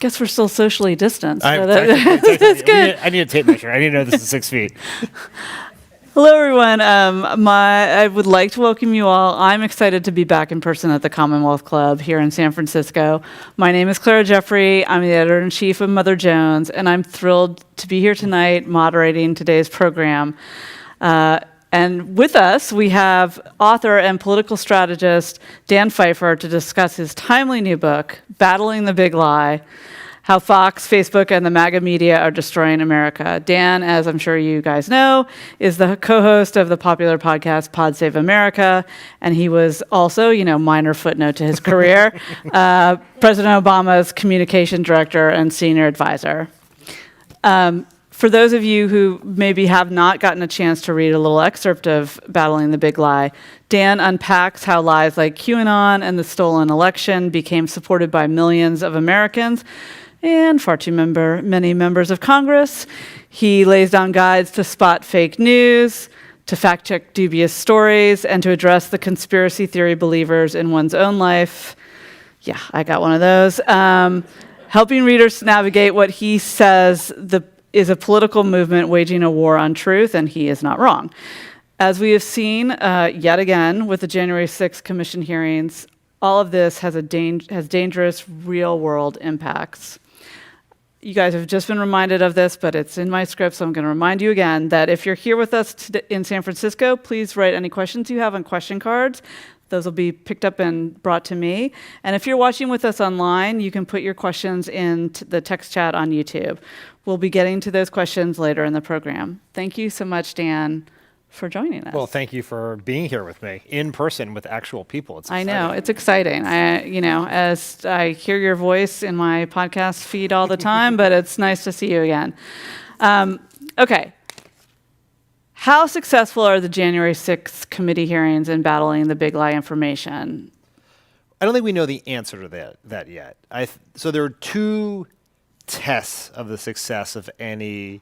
Guess we're still socially distanced. That's good. I need a tape measure. I need to know this is 6 feet. Hello, everyone. I would like to welcome you all. I'm excited to be back in person at the Commonwealth Club here in San Francisco. My name is Clara Jeffrey. I'm the editor-in-chief of Mother Jones, and I'm thrilled to be here tonight moderating today's program. And with us, we have author and political strategist Dan Pfeiffer to discuss his timely new book, Battling the Big Lie: How Fox, Facebook, and the MAGA Media Are Destroying America. Dan, as I'm sure you guys know, is the co-host of the popular podcast Pod Save America, and he was also, minor footnote to his career, President Obama's communication director and senior advisor. For those of you who maybe have not gotten a chance to read a little excerpt of Battling the Big Lie, Dan unpacks how lies like QAnon and the stolen election became supported by millions of Americans and far too many members of Congress. He lays down guides to spot fake news, to fact-check dubious stories, and to address the conspiracy theory believers in one's own life. Yeah, I got one of those. Helping readers navigate what he says is a political movement waging a war on truth, and he is not wrong. As we have seen yet again with the January 6th commission hearings, all of this has dangerous real-world impacts. You guys have just been reminded of this, but it's in my script, so I'm going to remind you again that if you're here with us in San Francisco, please write any questions you have on question cards. Those will be picked up and brought to me. And if you're watching with us online, you can put your questions in the text chat on YouTube. We'll be getting to those questions later in the program. Thank you so much, Dan, for joining us. Well, thank you for being here with me in person with actual people. It's exciting. I know, it's exciting. As I hear your voice in my podcast feed all the time, but it's nice to see you again. Okay. How successful are the January 6th committee hearings in battling the big lie information? I don't think we know the answer to that yet. So there are two tests of the success of any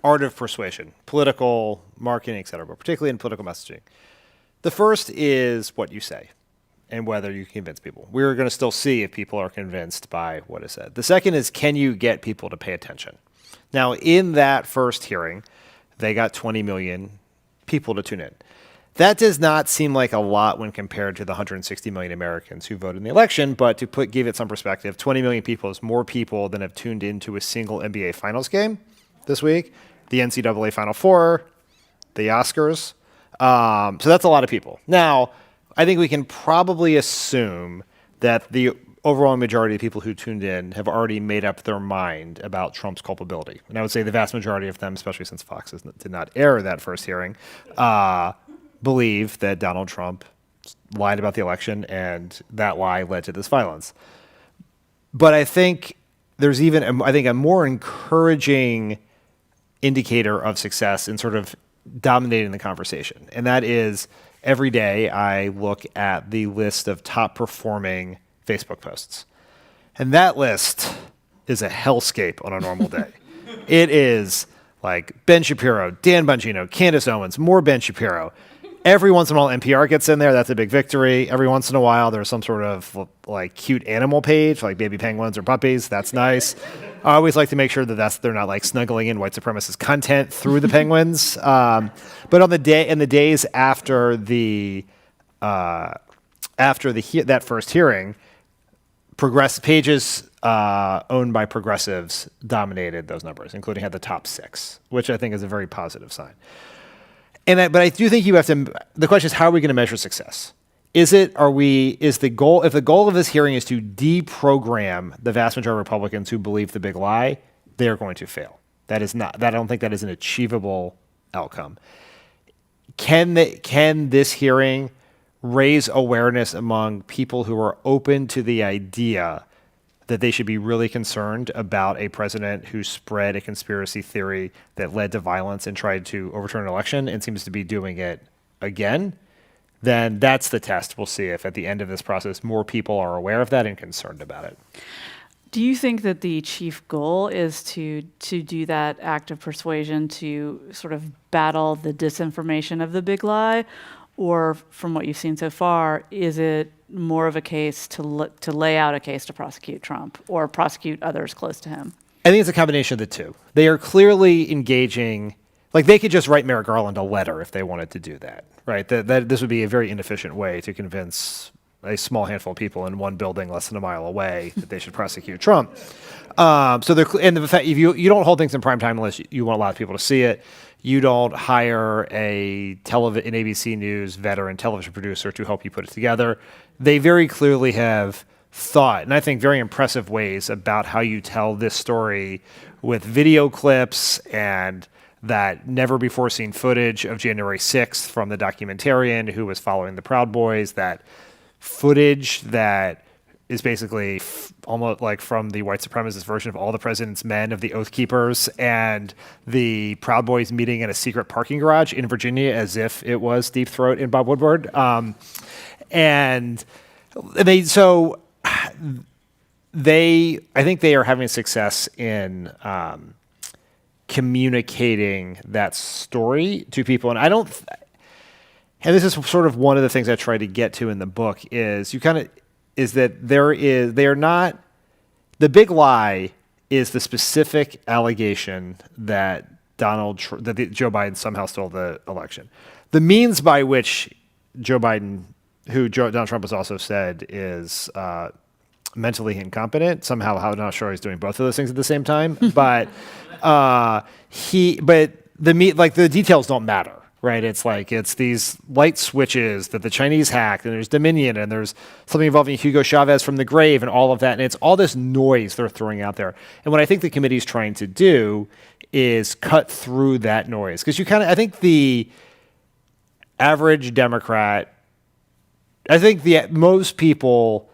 art of persuasion, political, marketing, et cetera, but particularly in political messaging. The first is what you say and whether you convince people. We're going to still see if people are convinced by what is said. The second is, can you get people to pay attention? Now, in that first hearing, they got 20 million people to tune in. That does not seem like a lot when compared to the 160 million Americans who voted in the election, but to give it some perspective, 20 million people is more people than have tuned into a single NBA Finals game this week, the NCAA Final Four, the Oscars. So that's a lot of people. Now, I think we can probably assume that the overwhelming majority of people who tuned in have already made up their mind about Trump's culpability. And I would say the vast majority of them, especially since Fox did not air that first hearing, believe that Donald Trump lied about the election and that lie led to this violence. But I think there's even, a more encouraging indicator of success in sort of dominating the conversation. And that is, every day I look at the list of top performing Facebook posts. And that list is a hellscape on a normal day. It is like Ben Shapiro, Dan Bongino, Candace Owens, more Ben Shapiro. Every once in a while, NPR gets in there. That's a big victory. Every once in a while, there's some sort of like cute animal page, like baby penguins or puppies. That's nice. I always like to make sure that they're not like snuggling in white supremacist content through the penguins. But on the days after that first hearing, pages owned by progressives dominated those numbers, including had the top 6, which I think is a very positive sign. But I do think you have to. The question is, how are we going to measure success? If the goal of this hearing is to deprogram the vast majority of Republicans who believe the big lie, they are going to fail. I don't think that is an achievable outcome. Can this hearing raise awareness among people who are open to the idea that they should be really concerned about a president who spread a conspiracy theory that led to violence and tried to overturn an election and seems to be doing it again? Then that's the test. We'll see if at the end of this process more people are aware of that and concerned about it. Do you think that the chief goal is to do that act of persuasion to sort of battle the disinformation of the big lie? or from what you've seen so far, is it more of a case to lay out a case to prosecute Trump or prosecute others close to him? I think it's a combination of the two. They are clearly engaging. Like, they could just write Merrick Garland a letter if they wanted to do that, right? That this would be a very inefficient way to convince a small handful of people in one building less than a mile away that they should prosecute Trump. So they're, and the fact, if you don't hold things in prime time unless you want a lot of people to see it, you don't hire an ABC News veteran television producer to help you put it together. They very clearly have thought, and I think very impressive ways, about how you tell this story with video clips and that never before seen footage of January 6th from the documentarian who was following the Proud Boys, that footage that is basically almost like from the white supremacist version of All the President's Men of the Oath Keepers and the Proud Boys meeting in a secret parking garage in Virginia as if it was Deep Throat and Bob Woodward. And I think they are having success in communicating that story to people. And and this is sort of one of the things I tried to get to in the book is that they are not, the big lie is the specific allegation that Joe Biden somehow stole the election. The means by which Joe Biden, who Donald Trump has also said is mentally incompetent, somehow, I'm not sure he's doing both of those things at the same time, but the details don't matter. Right, it's these light switches that the Chinese hacked, and there's Dominion, and there's something involving Hugo Chavez from the grave, and all of that, and it's all this noise they're throwing out there. And what I think the committee is trying to do is cut through that noise, because I think the average Democrat, most people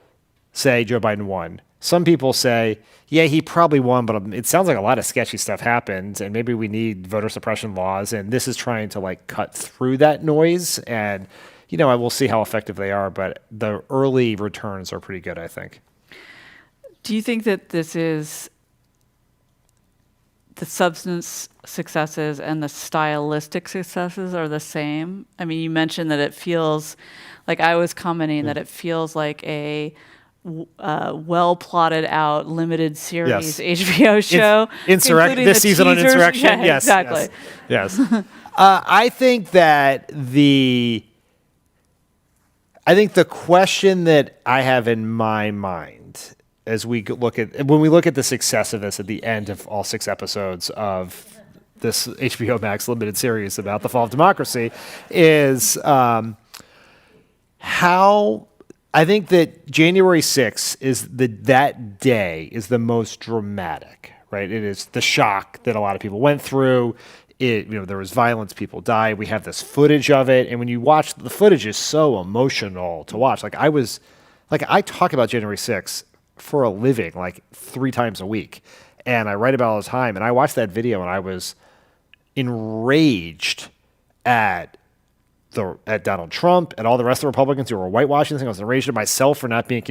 say Joe Biden won. Some people say, yeah, he probably won, but it sounds like a lot of sketchy stuff happened, and maybe we need voter suppression laws, and this is trying to cut through that noise. And I will see how effective they are, but the early returns are pretty good, I think. Do you think that this is the substance successes and the stylistic successes are the same? I mean, you mentioned that it feels like, I was commenting that it feels like a well plotted out limited series HBO show. Insurrection. This season on Insurrection. Yeah, yes, exactly. Yes. I think that the question that I have in my mind as when we look at the success of this at the end of all 6 episodes of this HBO Max limited series about the fall of democracy is how. I think that January 6th is that day is the most dramatic, right? It is the shock that a lot of people went through. There was violence, people died. We have this footage of it, and when you watch, the footage is so emotional to watch. I talk about January 6th for a living, 3 times a week, and I write about it all the time. And I watched that video, and I was enraged at Donald Trump and all the rest of the Republicans who were whitewashing this thing. I was enraged at myself for not being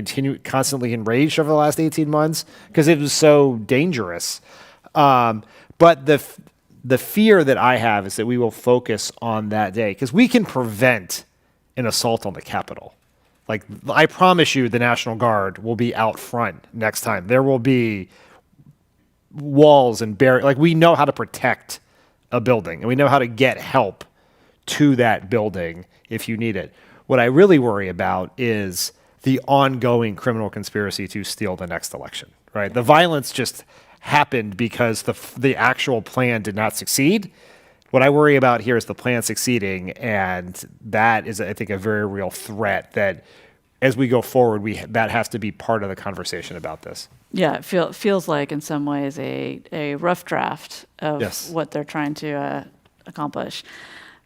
constantly enraged over the last 18 months because it was so dangerous. But the fear that I have is that we will focus on that day because we can prevent an assault on the Capitol. I promise you the National Guard will be out front next time. There will be walls and barriers. We know how to protect a building, and we know how to get help to that building if you need it. What I really worry about is the ongoing criminal conspiracy to steal the next election, right? The violence just happened because the actual plan did not succeed. What I worry about here is the plan succeeding, and that is, I think, a very real threat that as we go forward, that has to be part of the conversation about this. Yeah, it feels like in some ways a rough draft of what they're trying to accomplish.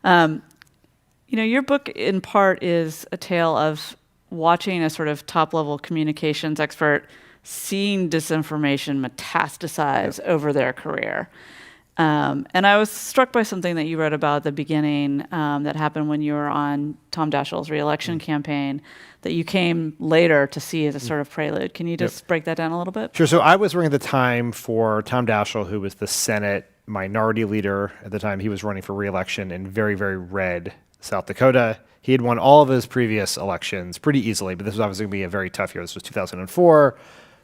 Your book in part is a tale of watching a sort of top-level communications expert seeing disinformation metastasize over their career. And I was struck by something that you wrote about at the beginning that happened when you were on Tom Daschle's re-election campaign that you came later to see as a sort of prelude. Can you just break that down a little bit? Sure. So I was working at the time for Tom Daschle, who was the Senate minority leader at the time. He was running for re-election in very, very red South Dakota. He had won all of his previous elections pretty easily, but this was obviously going to be a very tough year. This was 2004.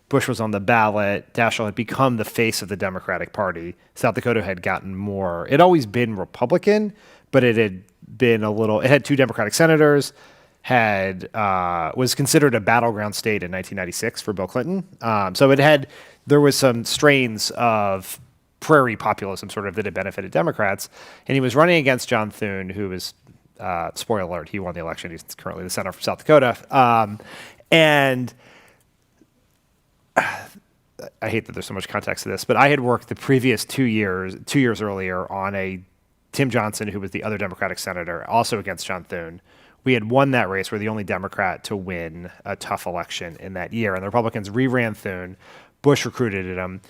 Bush was on the ballot. Daschle had become the face of the Democratic Party. South Dakota had gotten more. It had always been Republican, but it had been a little. It had 2 Democratic senators. Was considered a battleground state in 1996 for Bill Clinton. So there was some strains of prairie populism sort of that had benefited Democrats, and he was running against John Thune, who was spoiler alert, he won the election. He's currently the senator from South Dakota, and I hate that there's so much context to this, but I had worked the previous 2 years earlier on Tim Johnson, who was the other Democratic senator, also against John Thune. We had won that race. We're the only Democrat to win a tough election in that year. And the Republicans re-ran Thune. Bush recruited him.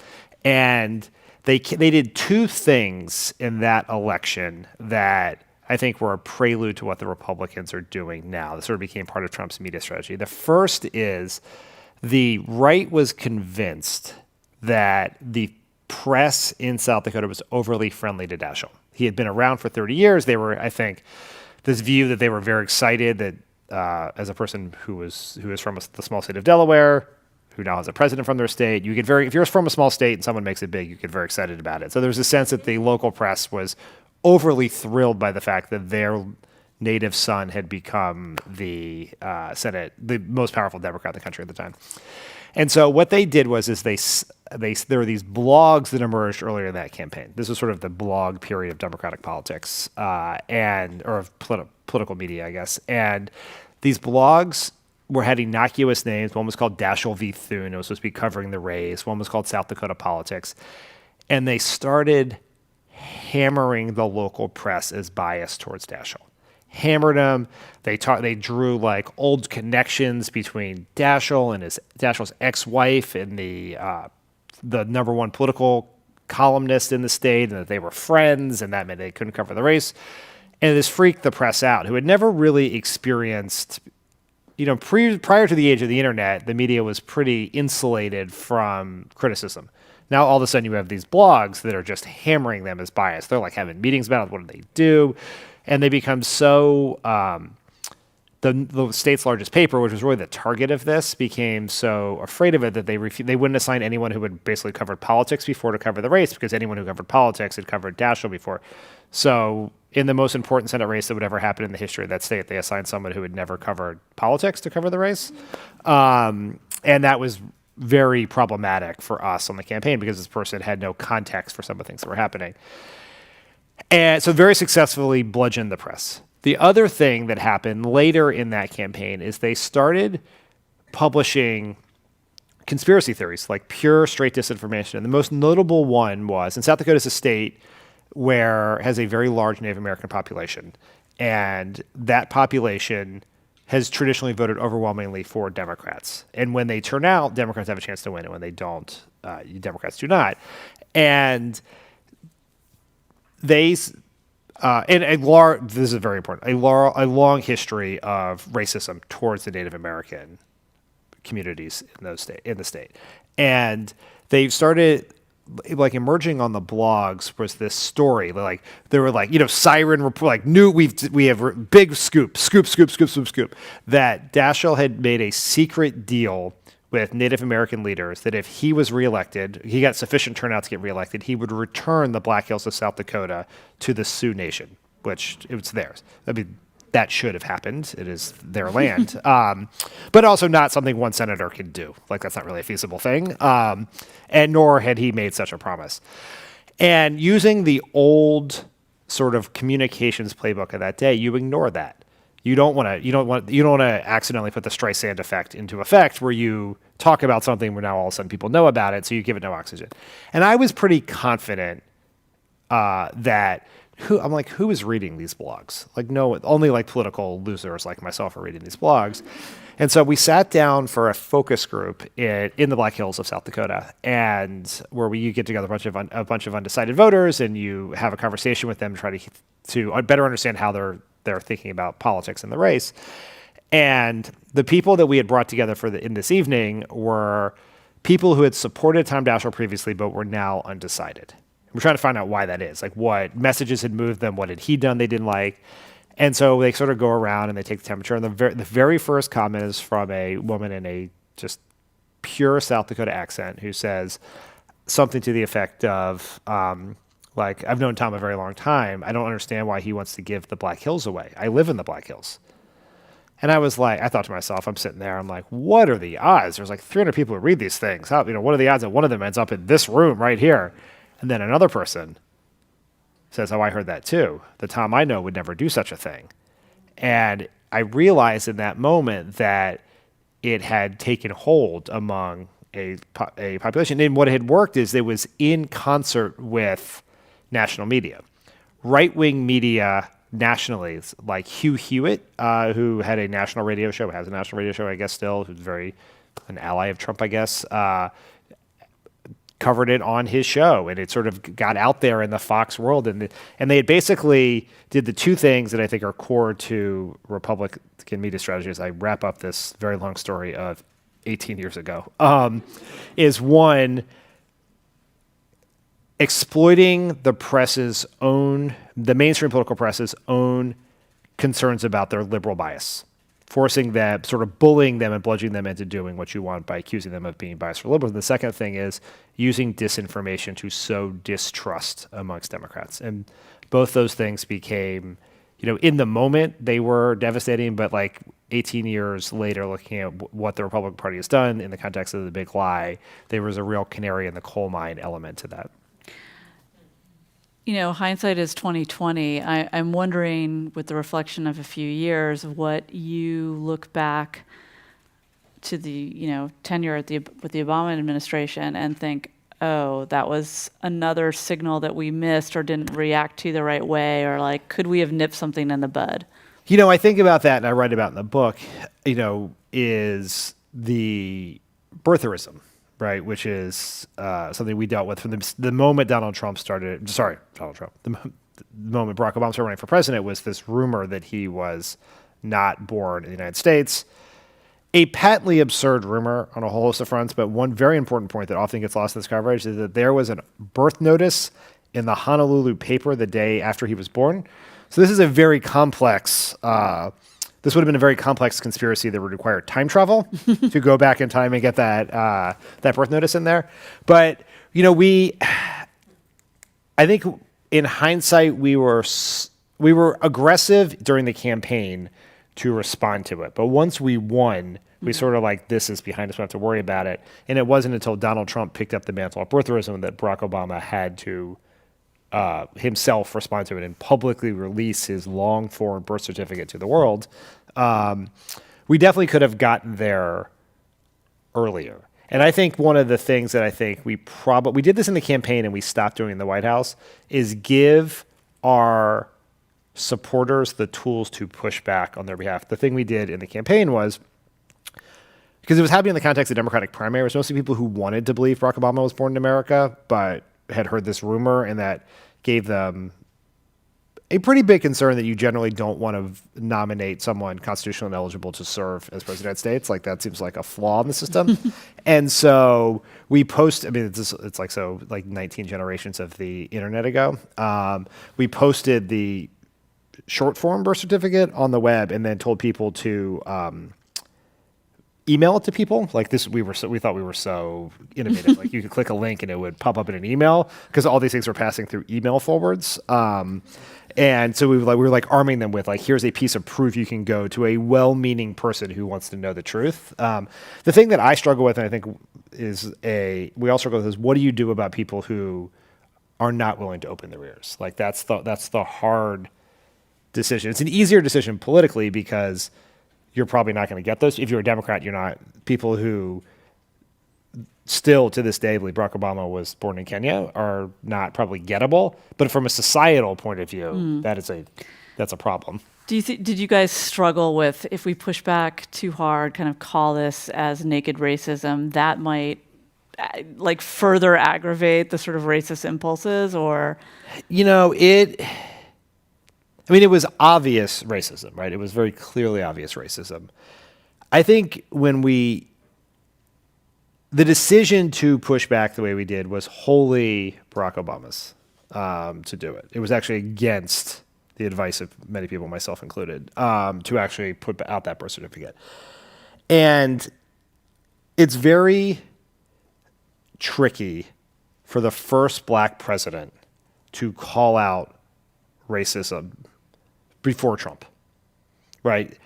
And they did 2 things in that election that I think were a prelude to what the Republicans are doing now. This sort of became part of Trump's media strategy. The first is the right was convinced that the press in South Dakota was overly friendly to Daschle. He had been around for 30 years. They were, I think, this view that they were very excited that as a person who is from the small state of Delaware, who now has a president from their state, if you're from a small state and someone makes it big, you get very excited about it. So there's a sense that the local press was overly thrilled by the fact that their native son had become the most powerful Democrat in the country at the time. And so what they did was there were these blogs that emerged earlier in that campaign. This was sort of the blog period of Democratic politics or of political media, I guess. And these blogs had innocuous names. One was called Daschle v. Thune. It was supposed to be covering the race. One was called South Dakota Politics. And they started hammering the local press as biased towards Daschle. Hammered him. They drew like old connections between Daschle and Daschle's ex-wife and the number one political columnist in the state, and that they were friends, and that meant they couldn't cover the race. And this freaked the press out, who had never really experienced, prior to the age of the internet, the media was pretty insulated from criticism. Now all of a sudden you have these blogs that are just hammering them as biased. They're like having meetings about it. What do they do? And they become so, the state's largest paper, which was really the target of this, became so afraid of it that they wouldn't assign anyone who had basically covered politics before to cover the race, because anyone who covered politics had covered Daschle before. So in the most important Senate race that would ever happen in the history of that state, they assigned someone who had never covered politics to cover the race. And that was very problematic for us on the campaign because this person had no context for some of the things that were happening. And so very successfully bludgeoned the press. The other thing that happened later in that campaign is they started publishing conspiracy theories, like pure straight disinformation. And the most notable one was, and South Dakota is a state where it has a very large Native American population. And that population has traditionally voted overwhelmingly for Democrats. And when they turn out, Democrats have a chance to win. And when they don't, Democrats do not. And this is very important, a long history of racism towards the Native American communities in the state. And they started like emerging on the blogs was this story, like they were like, siren report, like we have big scoop that Daschle had made a secret deal with Native American leaders that if he was reelected, he got sufficient turnout to get reelected, he would return the Black Hills of South Dakota to the Sioux Nation, which it was theirs. I mean, that should have happened. It is their land. But also not something one senator can do. Like, that's not really a feasible thing. And nor had he made such a promise. And using the old sort of communications playbook of that day, you ignore that. You don't want to accidentally put the Streisand effect into effect, where you talk about something where now all of a sudden people know about it, so you give it no oxygen. And I was pretty confident that who is reading these blogs? Like, no, only like political losers like myself are reading these blogs. And so we sat down for a focus group in the Black Hills of South Dakota, and where you get together a bunch of undecided voters, and you have a conversation with them to try to better understand how they're thinking about politics in the race. And the people that we had brought together in this evening were people who had supported Tom Daschle previously, but were now undecided. We're trying to find out why that is, like what messages had moved them, what had he done they didn't like. And so they sort of go around and they take the temperature. And the very first comment is from a woman in a just pure South Dakota accent who says something to the effect of, like, I've known Tom a very long time. I don't understand why he wants to give the Black Hills away. I live in the Black Hills. And I was like, I thought to myself, I'm sitting there, I'm like, what are the odds? There's like 300 people who read these things. How, what are the odds that one of them ends up in this room right here? And then another person says, oh, I heard that too. The Tom I know would never do such a thing. And I realized in that moment that it had taken hold among a population. And what had worked is it was in concert with national media. Right-wing media nationally, like Hugh Hewitt, who had a national radio show, has a national radio show, I guess still, who's an ally of Trump, I guess, covered it on his show, and it sort of got out there in the Fox world, and they basically did the two things that I think are core to Republican media strategies. I wrap up this very long story of 18 years ago. Is one, exploiting the mainstream political press's own concerns about their liberal bias, forcing them, sort of bullying them and bludgeoning them into doing what you want by accusing them of being biased for liberals. And the second thing is using disinformation to sow distrust amongst Democrats. And both those things became, in the moment they were devastating, but like 18 years later, looking at what the Republican Party has done in the context of the big lie, there was a real canary in the coal mine element to that. Hindsight is 2020. I'm wondering, with the reflection of a few years, what you look back to the tenure with the Obama administration and think, oh, that was another signal that we missed or didn't react to the right way, or like, could we have nipped something in the bud? I think about that, and I write about in the book, is the birtherism, right? Which is something we dealt with from the moment the moment Barack Obama started running for president, was this rumor that he was not born in the United States. A patently absurd rumor on a whole host of fronts, but one very important point that often gets lost in this coverage is that there was a birth notice in the Honolulu paper the day after he was born. So this is a very complex, this would have been a very complex conspiracy that would require time travel to go back in time and get that birth notice in there. But, I think in hindsight, we were aggressive during the campaign to respond to it. But once we won, we sort of like, this is behind us, we don't have to worry about it. And it wasn't until Donald Trump picked up the mantle of birtherism that Barack Obama had to himself respond to it and publicly release his long-form birth certificate to the world. We definitely could have gotten there earlier. And I think one of the things that I think we did this in the campaign and we stopped doing in the White House is give our supporters the tools to push back on their behalf. The thing we did in the campaign was, because it was happening in the context of the Democratic primary, it was mostly people who wanted to believe Barack Obama was born in America, but had heard this rumor, and that gave them a pretty big concern that you generally don't want to nominate someone constitutionally eligible to serve as president of the United States. Like, that seems like a flaw in the system. And so we it's like 19 generations of the internet ago. We posted the short form birth certificate on the web and then told people to email it to people. Like this, we thought we were so innovative. Like, you could click a link and it would pop up in an email, because all these things were passing through email forwards. And so we were arming them with here's a piece of proof you can go to a well-meaning person who wants to know the truth. The thing that I struggle with, and I think we all struggle with, is what do you do about people who are not willing to open their ears? Like, that's the hard decision. It's an easier decision politically because you're probably not going to get those. If you're a Democrat, you're not. People who still to this day believe Barack Obama was born in Kenya are not probably gettable. But from a societal point of view, that's a problem. Did you guys struggle with, if we push back too hard, kind of call this as naked racism, that might further aggravate the sort of racist impulses? Or it was obvious racism, right? It was very clearly obvious racism. I think the decision to push back the way we did was wholly Barack Obama's to do it. It was actually against the the advice of many people, myself included, to actually put out that birth certificate. And it's very tricky for the first black president to call out racism before Trump, right?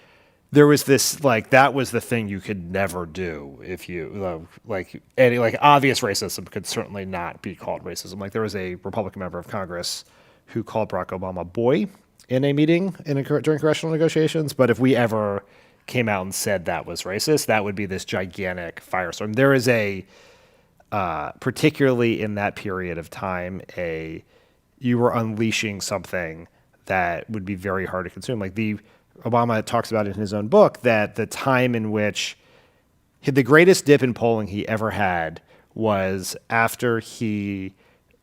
There was this, like, that was the thing you could never do if you, any obvious racism could certainly not be called racism. Like, there was a Republican member of Congress who called Barack Obama boy in a meeting during congressional negotiations. But if we ever came out and said that was racist, that would be this gigantic firestorm. There is particularly in that period of time, you were unleashing something that would be very hard to consume. Like Obama talks about in his own book that the time in which the greatest dip in polling he ever had was after he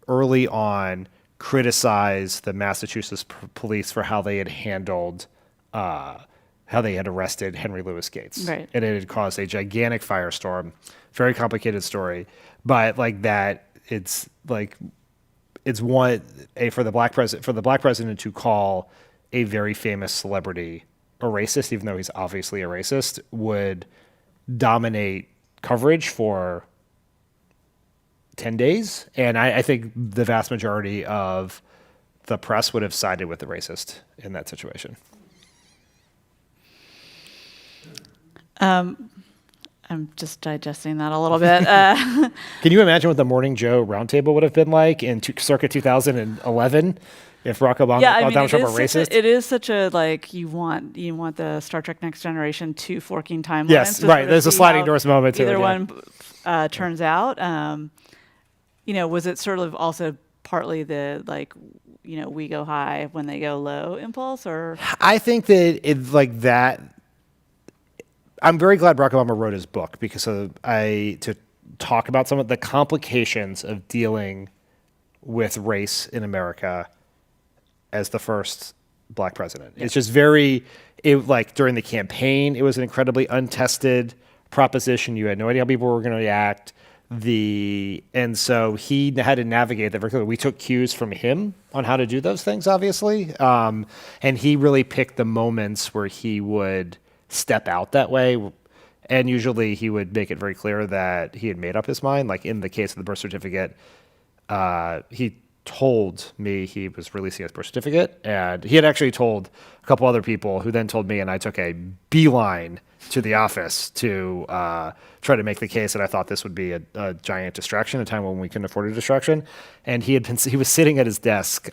early on criticized the Massachusetts police for how they had handled, how they had arrested Henry Louis Gates. Right. And it had caused a gigantic firestorm, very complicated story. But it's for the black president to call a very famous celebrity a racist, even though he's obviously a racist, would dominate coverage for 10 days. And I think the vast majority of the press would have sided with the racist in that situation. I'm just digesting that a little bit. Can you imagine what the Morning Joe roundtable would have been like in circa 2011 if Barack Obama called Donald Trump a racist? It is such a, you want the Star Trek Next Generation 2 forking timelines. Yes, right. There's a sliding doors moment to it. Either one turns out. Was it sort of also partly the we go high when they go low impulse, or? I think that it's like that. I'm very glad Barack Obama wrote his book because to talk about some of the complications of dealing with race in America as the first black president. Yeah. It's just during the campaign, it was an incredibly untested proposition. You had no idea how people were going to react. And so he had to navigate that very clearly. We took cues from him on how to do those things, obviously. And he really picked the moments where he would step out that way. And usually he would make it very clear that he had made up his mind. Like in the case of the birth certificate, he told me he was releasing his birth certificate. And he had actually told a couple other people who then told me, and I took a beeline to the office to try to make the case that I thought this would be a giant distraction, a time when we couldn't afford a distraction. And he was sitting at his desk.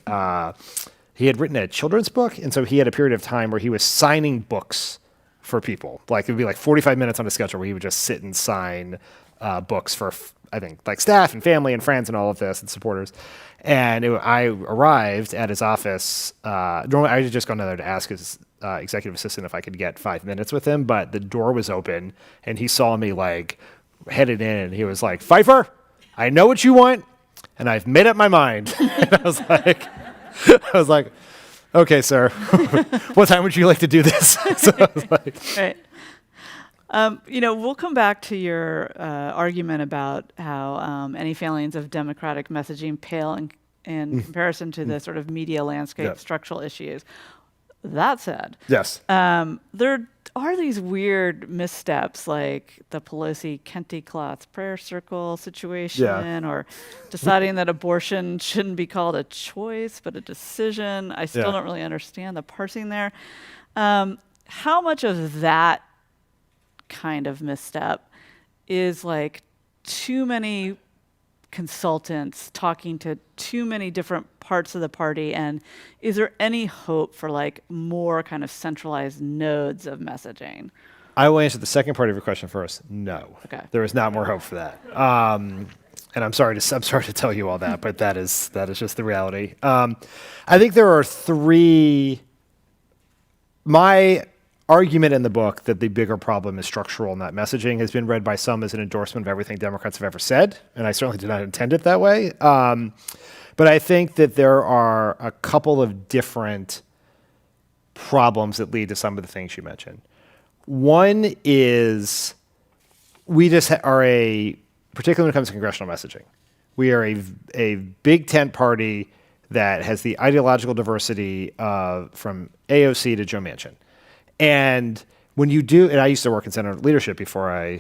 He had written a children's book, and so he had a period of time where he was signing books for people. Like it would be like 45 minutes on a schedule where he would just sit and sign books for, I think, like staff and family and friends and all of this and supporters. And I arrived at his office. Normally, I had just gone down there to ask his executive assistant if I could get 5 minutes with him, but the door was open and he saw me headed in and he was like, "Pfeiffer, I know what you want and I've made up my mind." And I was like, "Okay, sir, what time would you like to do this?" So I was like, right. We'll come back to your argument about how any failings of democratic messaging pale in comparison to the sort of media landscape structural issues. That said, yes, there are these weird missteps like the Pelosi Kente Cloth prayer circle situation, or deciding that abortion shouldn't be called a choice but a decision. I still don't really understand the parsing there. How much of that kind of misstep is too many consultants talking to too many different parts of the party, and is there any hope for more kind of centralized nodes of messaging? I will answer the second part of your question first. No, okay. There is not more hope for that. And I'm sorry to tell you all that, but that is just the reality. I think there are three. My argument in the book that the bigger problem is structural, not messaging, has been read by some as an endorsement of everything Democrats have ever said, and I certainly did not intend it that way. But I think that there are a couple of different problems that lead to some of the things you mentioned. One is we just are particularly when it comes to congressional messaging, we are a big tent party that has the ideological diversity from AOC to Joe Manchin. And when you do, and I used to work in Senate leadership before I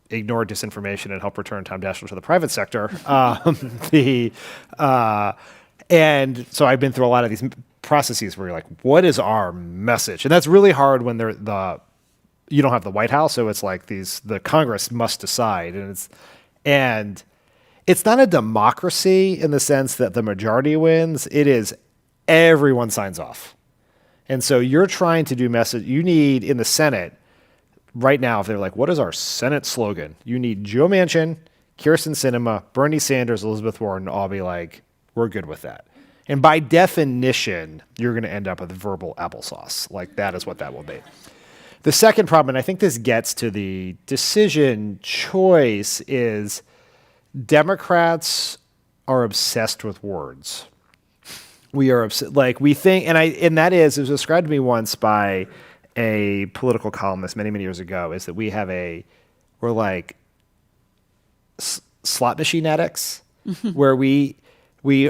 ignored disinformation and helped return Tom Daschle to the private sector. And so I've been through a lot of these processes where you're like, what is our message? And that's really hard when you don't have the White House, so it's like the Congress must decide, and it's not a democracy in the sense that the majority wins. It is everyone signs off, and so you're trying to do message. You need in the Senate right now, if they're like, what is our Senate slogan? You need Joe Manchin, Kyrsten Sinema, Bernie Sanders, Elizabeth Warren, all be like, we're good with that. And by definition, you're going to end up with verbal applesauce. Like that is what that will be. The second problem, and I think this gets to the decision choice, is Democrats are obsessed with words. We are like we think, and that is, it was described to me once by a political columnist many years ago, is that we're like slot machine addicts, where we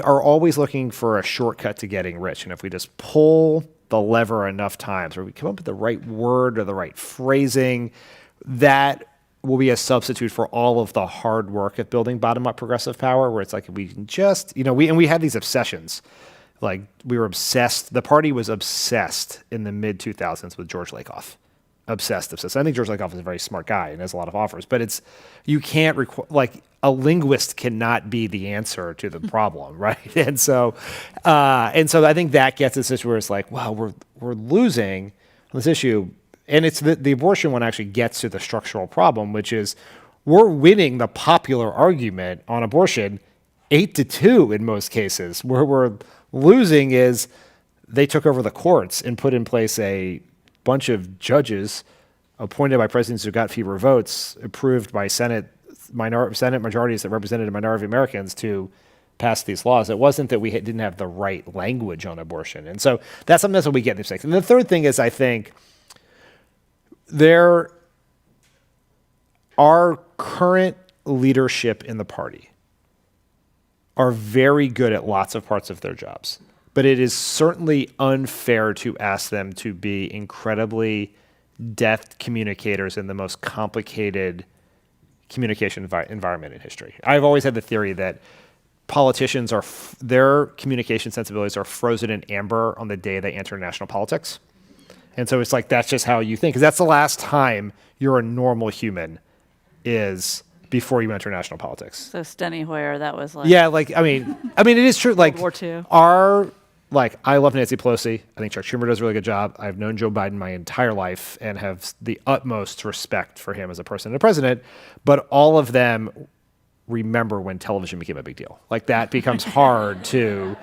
are always looking for a shortcut to getting rich, and if we just pull the lever enough times, or we come up with the right word or the right phrasing, that will be a substitute for all of the hard work of building bottom-up progressive power, where it's like we can just, we had these obsessions. Like we were obsessed. The party was obsessed in the mid-2000s with George Lakoff. Obsessed. I think George Lakoff is a very smart guy and has a lot of offers, but you can't like a linguist cannot be the answer to the problem, right? And so I think that gets us where it's like, wow, we're losing on this issue, and it's the abortion one actually gets to the structural problem, which is we're winning the popular argument on abortion 8-2 in most cases. Where we're losing is they took over the courts and put in place a bunch of judges appointed by presidents who got fewer votes, approved by Senate majorities that represented minority Americans to pass these laws. It wasn't that we didn't have the right language on abortion. And so that's something that's what we get in these things. And the third thing is, I think our current leadership in the party are very good at lots of parts of their jobs, but it is certainly unfair to ask them to be incredibly deft communicators in the most complicated communication environment in history. I've always had the theory that politicians their communication sensibilities are frozen in amber on the day they enter national politics. And so it's like, that's just how you think, because that's the last time you're a normal human is before you enter national politics. So Steny Hoyer, that was like... Yeah, like, I mean, it is true. Like, World War II. I love Nancy Pelosi. I think Chuck Schumer does a really good job. I've known Joe Biden my entire life and have the utmost respect for him as a person and a president. But all of them remember when television became a big deal. Like, that becomes hard to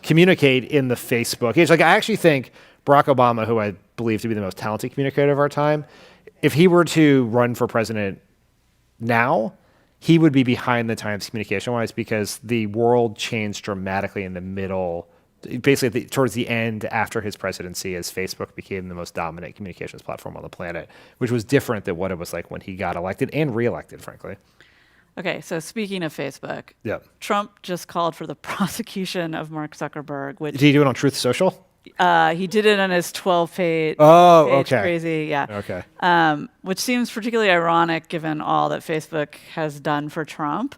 communicate in the Facebook age. Like, I actually think Barack Obama, who I believe to be the most talented communicator of our time, if he were to run for president now, he would be behind the times communication-wise, because the world changed dramatically in the middle, basically towards the end after his presidency, as Facebook became the most dominant communications platform on the planet, which was different than what it was like when he got elected and reelected, frankly. Okay, so speaking of Facebook, Yeah. Trump just called for the prosecution of Mark Zuckerberg, which Did he do it on Truth Social? he did it on his 12-page Okay. crazy, yeah. Okay. Which seems particularly ironic given all that Facebook has done for Trump.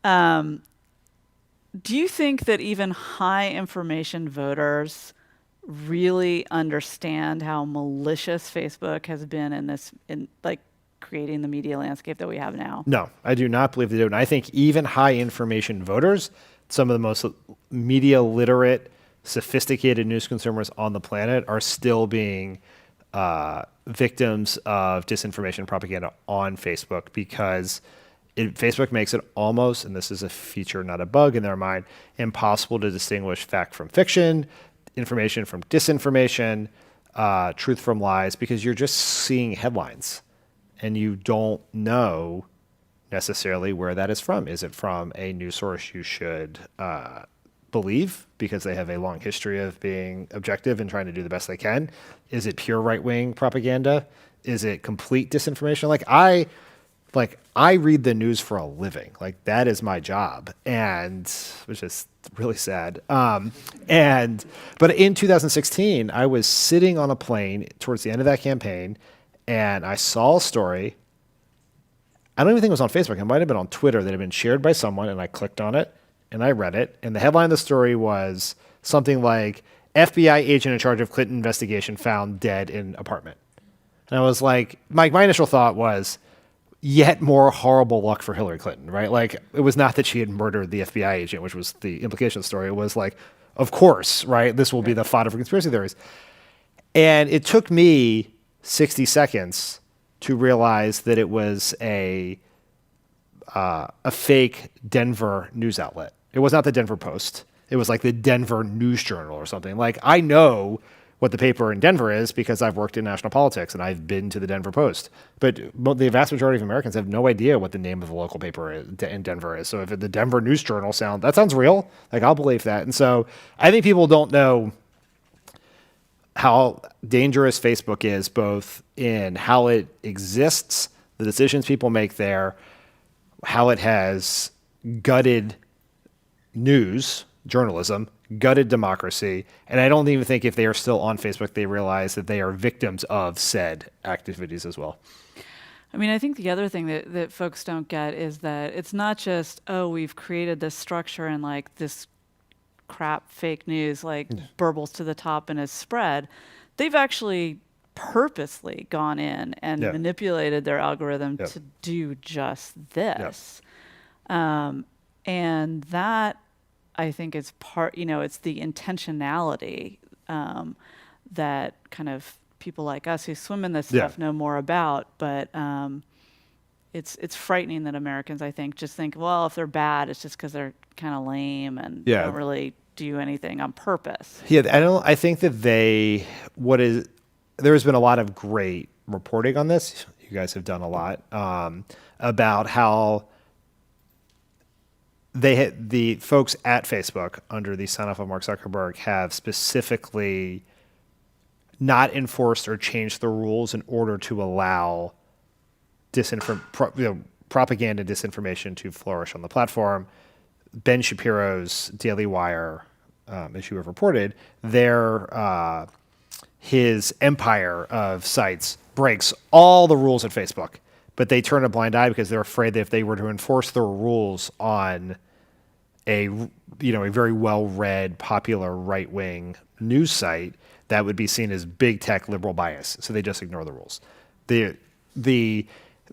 Do you think that even high information voters really understand how malicious Facebook has been in creating the media landscape that we have now? No, I do not believe they do. And I think even high information voters, some of the most media literate, sophisticated news consumers on the planet, are still being victims of disinformation and propaganda on Facebook, because Facebook makes it almost, and this is a feature, not a bug in their mind, impossible to distinguish fact from fiction, information from disinformation, truth from lies, because you're just seeing headlines and you don't know necessarily where that is from. Is it from a news source you should believe because they have a long history of being objective and trying to do the best they can? Is it pure right-wing propaganda? Is it complete disinformation? Like, like I read the news for a living. Like that is my job, and which is really sad. But in 2016, I was sitting on a plane towards the end of that campaign, and I saw a story. I don't even think it was on Facebook. It might have been on Twitter that had been shared by someone, and I clicked on it and I read it. And the headline of the story was something like FBI agent in charge of Clinton investigation found dead in apartment. And I was like, my initial thought was, yet more horrible luck for Hillary Clinton, right? Like, it was not that she had murdered the FBI agent, which was the implication of the story. It was like, of course, right? This will be the fodder for conspiracy theories. And it took me 60 seconds to realize that it was a fake Denver news outlet. It was not the Denver Post. It was like the Denver News Journal or something. Like, I know what the paper in Denver is because I've worked in national politics and I've been to the Denver Post. But the vast majority of Americans have no idea what the name of the local paper in Denver is. So if the Denver News Journal that sounds real, like I'll believe that. And so I think people don't know how dangerous Facebook is, both in how it exists, the decisions people make there, how it has gutted news, journalism, gutted democracy. And I don't even think if they are still on Facebook, they realize that they are victims of said activities as well. I mean, I think the other thing that folks don't get is that it's not just, oh, we've created this structure and like this crap fake news like burbles to the top and is spread. They've actually purposely gone in and manipulated their algorithm to do just this. And that, I think, is it's the intentionality that kind of people like us who swim in this stuff know more about. But it's frightening that Americans, I think, just think, well, if they're bad, it's just because they're kind of lame and don't really do anything on purpose. Yeah, I think that there has been a lot of great reporting on this. You guys have done a lot about how the folks at Facebook under the sign-off of Mark Zuckerberg have specifically not enforced or changed the rules in order to allow propaganda and disinformation to flourish on the platform. Ben Shapiro's Daily Wire, as you have reported, his empire of sites breaks all the rules at Facebook, but they turn a blind eye because they're afraid that if they were to enforce the rules on a very well-read, popular right-wing news site, that would be seen as big tech liberal bias. So they just ignore the rules.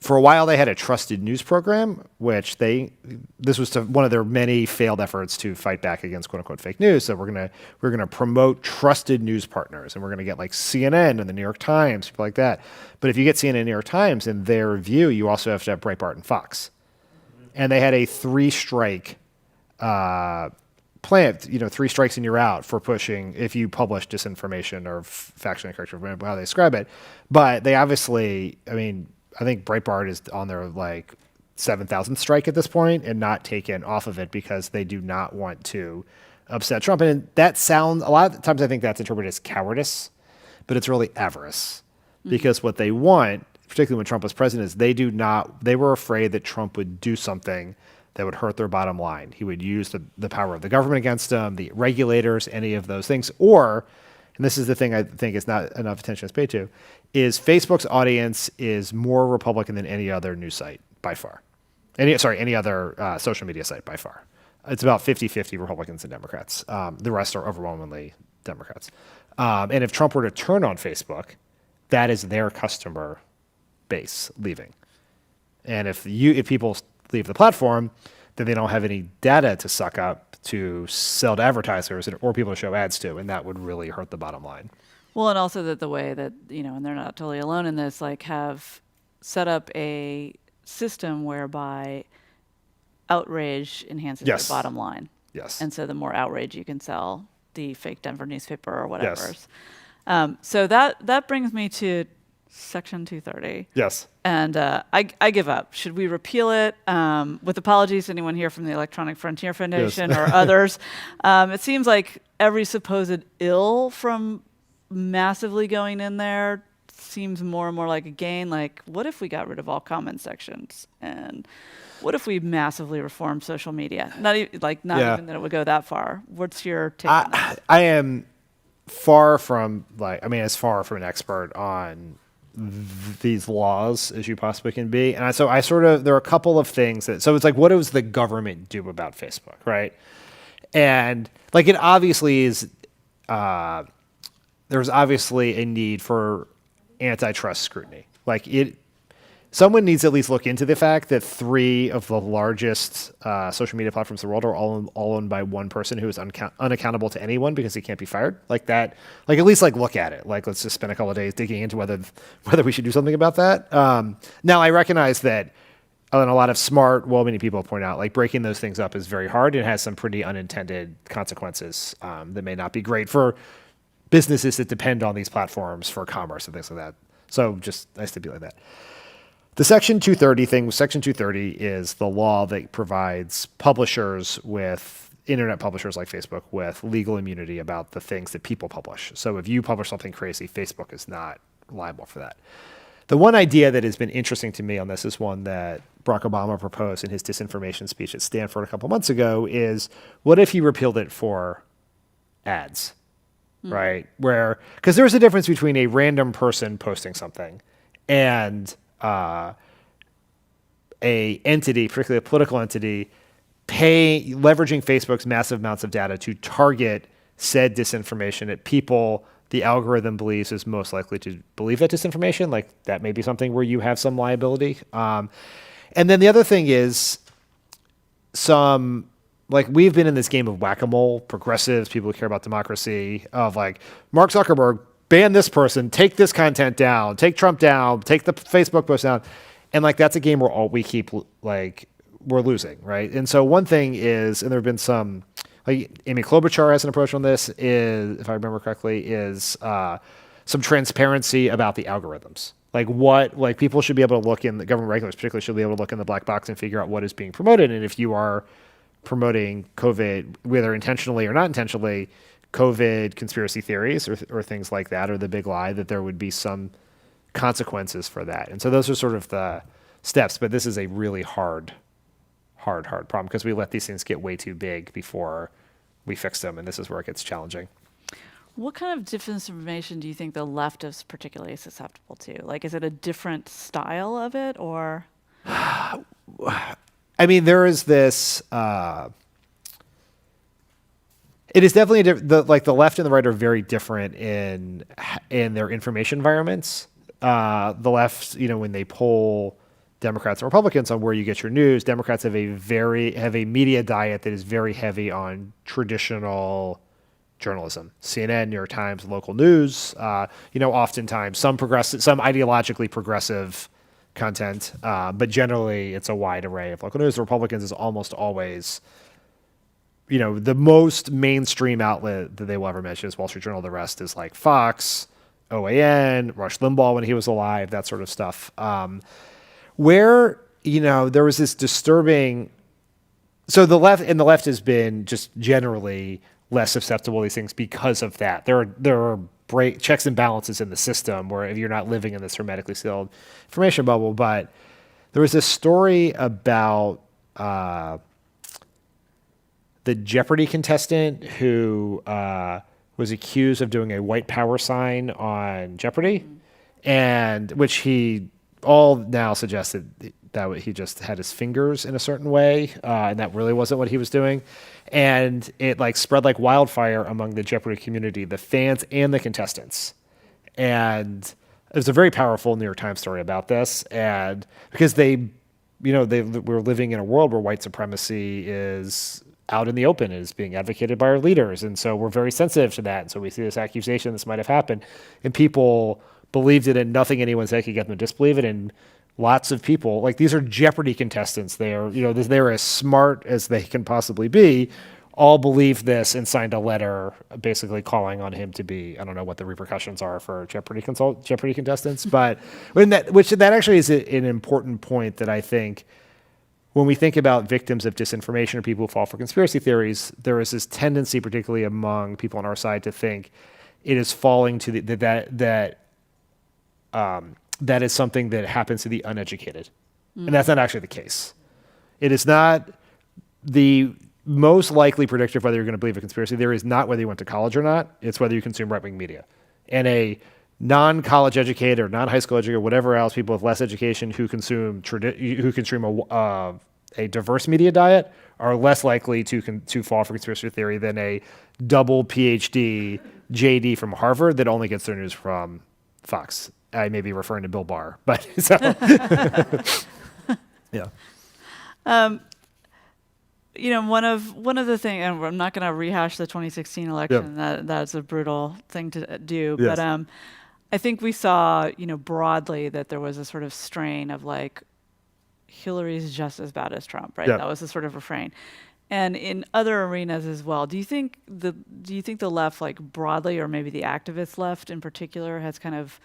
For a while, they had a trusted news program, which this was one of their many failed efforts to fight back against "quote unquote" fake news. So we're gonna promote trusted news partners, and we're gonna get like CNN and the New York Times, people like that. But if you get CNN and New York Times in their view, you also have to have Breitbart and Fox, and they had a 3-strike plan. 3 strikes and you're out for pushing if you publish disinformation or factually incorrect, or how they describe it. But they obviously, I think Breitbart is on their like 7,000th strike at this point and not taken off of it because they do not want to upset Trump. And that sounds, a lot of times I think that's interpreted as cowardice, but it's really avarice. Because what they want, particularly when Trump was president, is they were afraid that Trump would do something that would hurt their bottom line. He would use the power of the government against them, the regulators, any of those things. Or, and this is the thing I think is not enough attention is paid to, is Facebook's audience is more Republican than any other news site by far. Any other social media site by far. It's about 50-50 Republicans and Democrats. The rest are overwhelmingly Democrats. And if Trump were to turn on Facebook, that is their customer base leaving. And if people leave the platform, then they don't have any data to suck up to sell to advertisers or people to show ads to, and that would really hurt the bottom line. Well, and also that the way that, and they're not totally alone in this, like have set up a system whereby outrage enhances the bottom line. Yes. And so the more outrage you can sell, the fake Denver newspaper or whatever. Yes. So that brings me to Section 230. Yes. And I give up. Should we repeal it? With apologies to anyone here from the Electronic Frontier Foundation or others. It seems like every supposed ill from massively going in there seems more and more like a gain. Like, what if we got rid of all comment sections? And what if we massively reform social media? Not even that it would go that far. What's your take on that? I am far from as far from an expert on these laws as you possibly can be. And there are a couple of things so it's like, what does the government do about Facebook, right? And like, it obviously is, there's obviously a need for antitrust scrutiny. Someone needs to at least look into the fact that 3 of the largest social media platforms in the world are all owned by one person who is unaccountable to anyone because he can't be fired. Like that, like at least like look at it. Like, let's just spend a couple of days digging into whether we should do something about that. Now, I recognize that, and a lot of smart, well-meaning people point out, like, breaking those things up is very hard. It has some pretty unintended consequences that may not be great for businesses that depend on these platforms for commerce and things like that. So just I stipulate that. The Section 230 thing, Section 230 is the law that provides internet publishers like Facebook with legal immunity about the things that people publish. So if you publish something crazy, Facebook is not liable for that. The one idea that has been interesting to me on this is one that Barack Obama proposed in his disinformation speech at Stanford a couple months ago is, what if he repealed it for ads, right? Because there's a difference between a random person posting something and a entity, particularly a political entity, leveraging Facebook's massive amounts of data to target said disinformation at people the algorithm believes is most likely to believe that disinformation. Like, that may be something where you have some liability. And then the other thing is we've been in this game of whack-a-mole, progressives, people who care about democracy, of like, Mark Zuckerberg, ban this person, take this content down, take Trump down, take the Facebook post down. And like, that's a game where we're losing, right? And so one thing is, and there have been some, like Amy Klobuchar has an approach on this, is, if I remember correctly, is some transparency about the algorithms. Like people should be able to look in, the government regulators particularly should be able to look in the black box and figure out what is being promoted. And if you are promoting COVID, whether intentionally or not intentionally, COVID conspiracy theories or things like that, or the big lie, that there would be some consequences for that. And so those are sort of the steps, but this is a really hard problem because we let these things get way too big before we fix them, and this is where it gets challenging. What kind of disinformation do you think the left is particularly susceptible to? Like, is it a different style of it, or? I mean, there is this. It is definitely the left and the right are very different in their information environments. The left, when they poll Democrats and Republicans on where you get your news, Democrats have a media diet that is very heavy on traditional journalism, CNN, New York Times, local news. Oftentimes some ideologically progressive content, but generally it's a wide array of local news. The Republicans is almost always, the most mainstream outlet that they will ever mention is Wall Street Journal. The rest is like Fox, OAN, Rush Limbaugh when he was alive, that sort of stuff. Where, there was this disturbing. So the left has been just generally less susceptible to these things because of that. There are checks and balances in the system where if you're not living in this hermetically sealed information bubble. But there was this story about the Jeopardy contestant who was accused of doing a white power sign on Jeopardy, and which he all now suggested that he just had his fingers in a certain way, and that really wasn't what he was doing. And it spread like wildfire among the Jeopardy community, the fans and the contestants. And it was a very powerful New York Times story about this, and because we're living in a world where white supremacy is out in the open, is being advocated by our leaders. And so we're very sensitive to that. And so we see this accusation, this might have happened, and people believed it, and nothing anyone said could get them to disbelieve it. And lots of people, these are Jeopardy contestants. They're as smart as they can possibly be, all believed this and signed a letter basically calling on him to be, I don't know what the repercussions are for Jeopardy contestants, but that actually is an important point that I think, when we think about victims of disinformation or people who fall for conspiracy theories, there is this tendency, particularly among people on our side, to think it is falling to that is something that happens to the uneducated. And that's not actually the case. It is not the most likely predictor of whether you're going to believe a conspiracy theory is not whether you went to college or not. It's whether you consume right-wing media. And a non-college educated or non-high school educated, whatever else, people with less education who consume a diverse media diet are less likely to fall for conspiracy theory than a double PhD JD from Harvard that only gets their news from Fox. I may be referring to Bill Barr, but so yeah. One of the things, and I'm not going to rehash the 2016 election. That's a brutal thing to do. Yes. But I think we saw, broadly that there was a sort of strain of like, Hillary's just as bad as Trump, right? Yeah. That was the sort of refrain. And in other arenas as well, do you think the left, like broadly, or maybe the activist left in particular, has kind of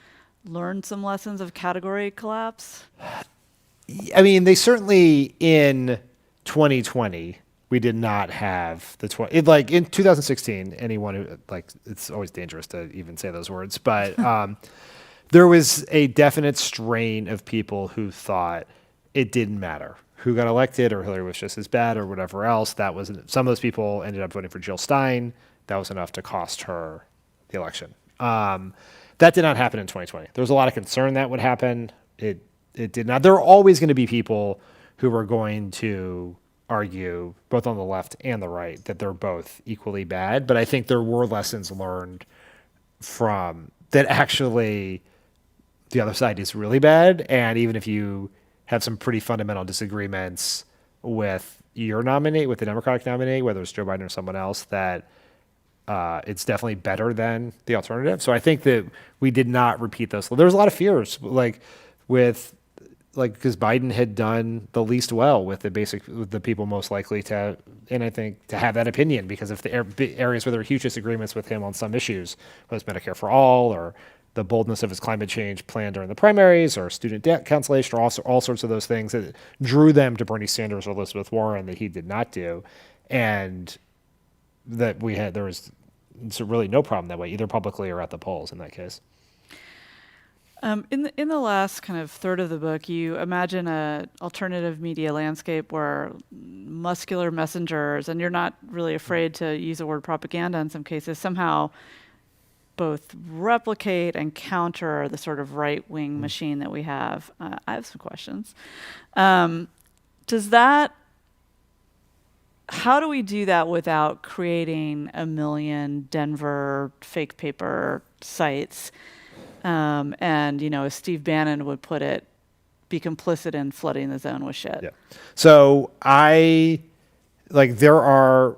learned some lessons of category collapse? I mean, they certainly in 2020 we did not have the like in 2016. Anyone who it's always dangerous to even say those words, but there was a definite strain of people who thought it didn't matter who got elected or Hillary was just as bad or whatever else. That was some of those people ended up voting for Jill Stein. That was enough to cost her the election. That did not happen in 2020. There was a lot of concern that would happen. It did not. There are always going to be people who are going to argue, both on the left and the right, that they're both equally bad. But I think there were lessons learned from that actually the other side is really bad. And even if you have some pretty fundamental disagreements with your nominee, with the Democratic nominee, whether it's Joe Biden or someone else, that it's definitely better than the alternative. So I think that we did not repeat those. There was a lot of fears, because Biden had done the least well with the people most likely to, and I think to have that opinion because of the areas where there were huge disagreements with him on some issues, whether it's Medicare for all or the boldness of his climate change plan during the primaries or student debt cancellation or also all sorts of those things that drew them to Bernie Sanders or Elizabeth Warren that he did not do. And that there was really no problem that way, either publicly or at the polls in that case. In the last kind of third of the book, you imagine a alternative media landscape where muscular messengers, and you're not really afraid to use the word propaganda in some cases, somehow both replicate and counter the sort of right-wing machine that we have. I have some questions. How do we do that without creating a million Denver fake paper sites? And, as Steve Bannon would put it, be complicit in flooding the zone with shit. Yeah. So there are,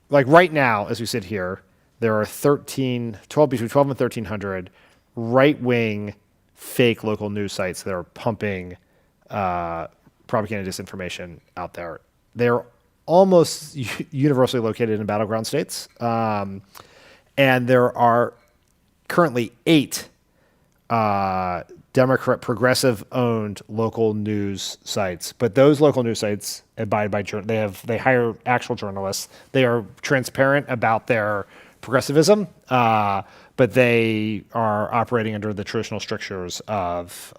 right now, as we sit here, there are between 12 and 1,300 right-wing fake local news sites that are pumping propaganda disinformation out there. They're almost universally located in battleground states. And there are currently 8 Democrat progressive-owned local news sites, but those local news sites abide by they hire actual journalists. They are transparent about their progressivism, but they are operating under the traditional strictures of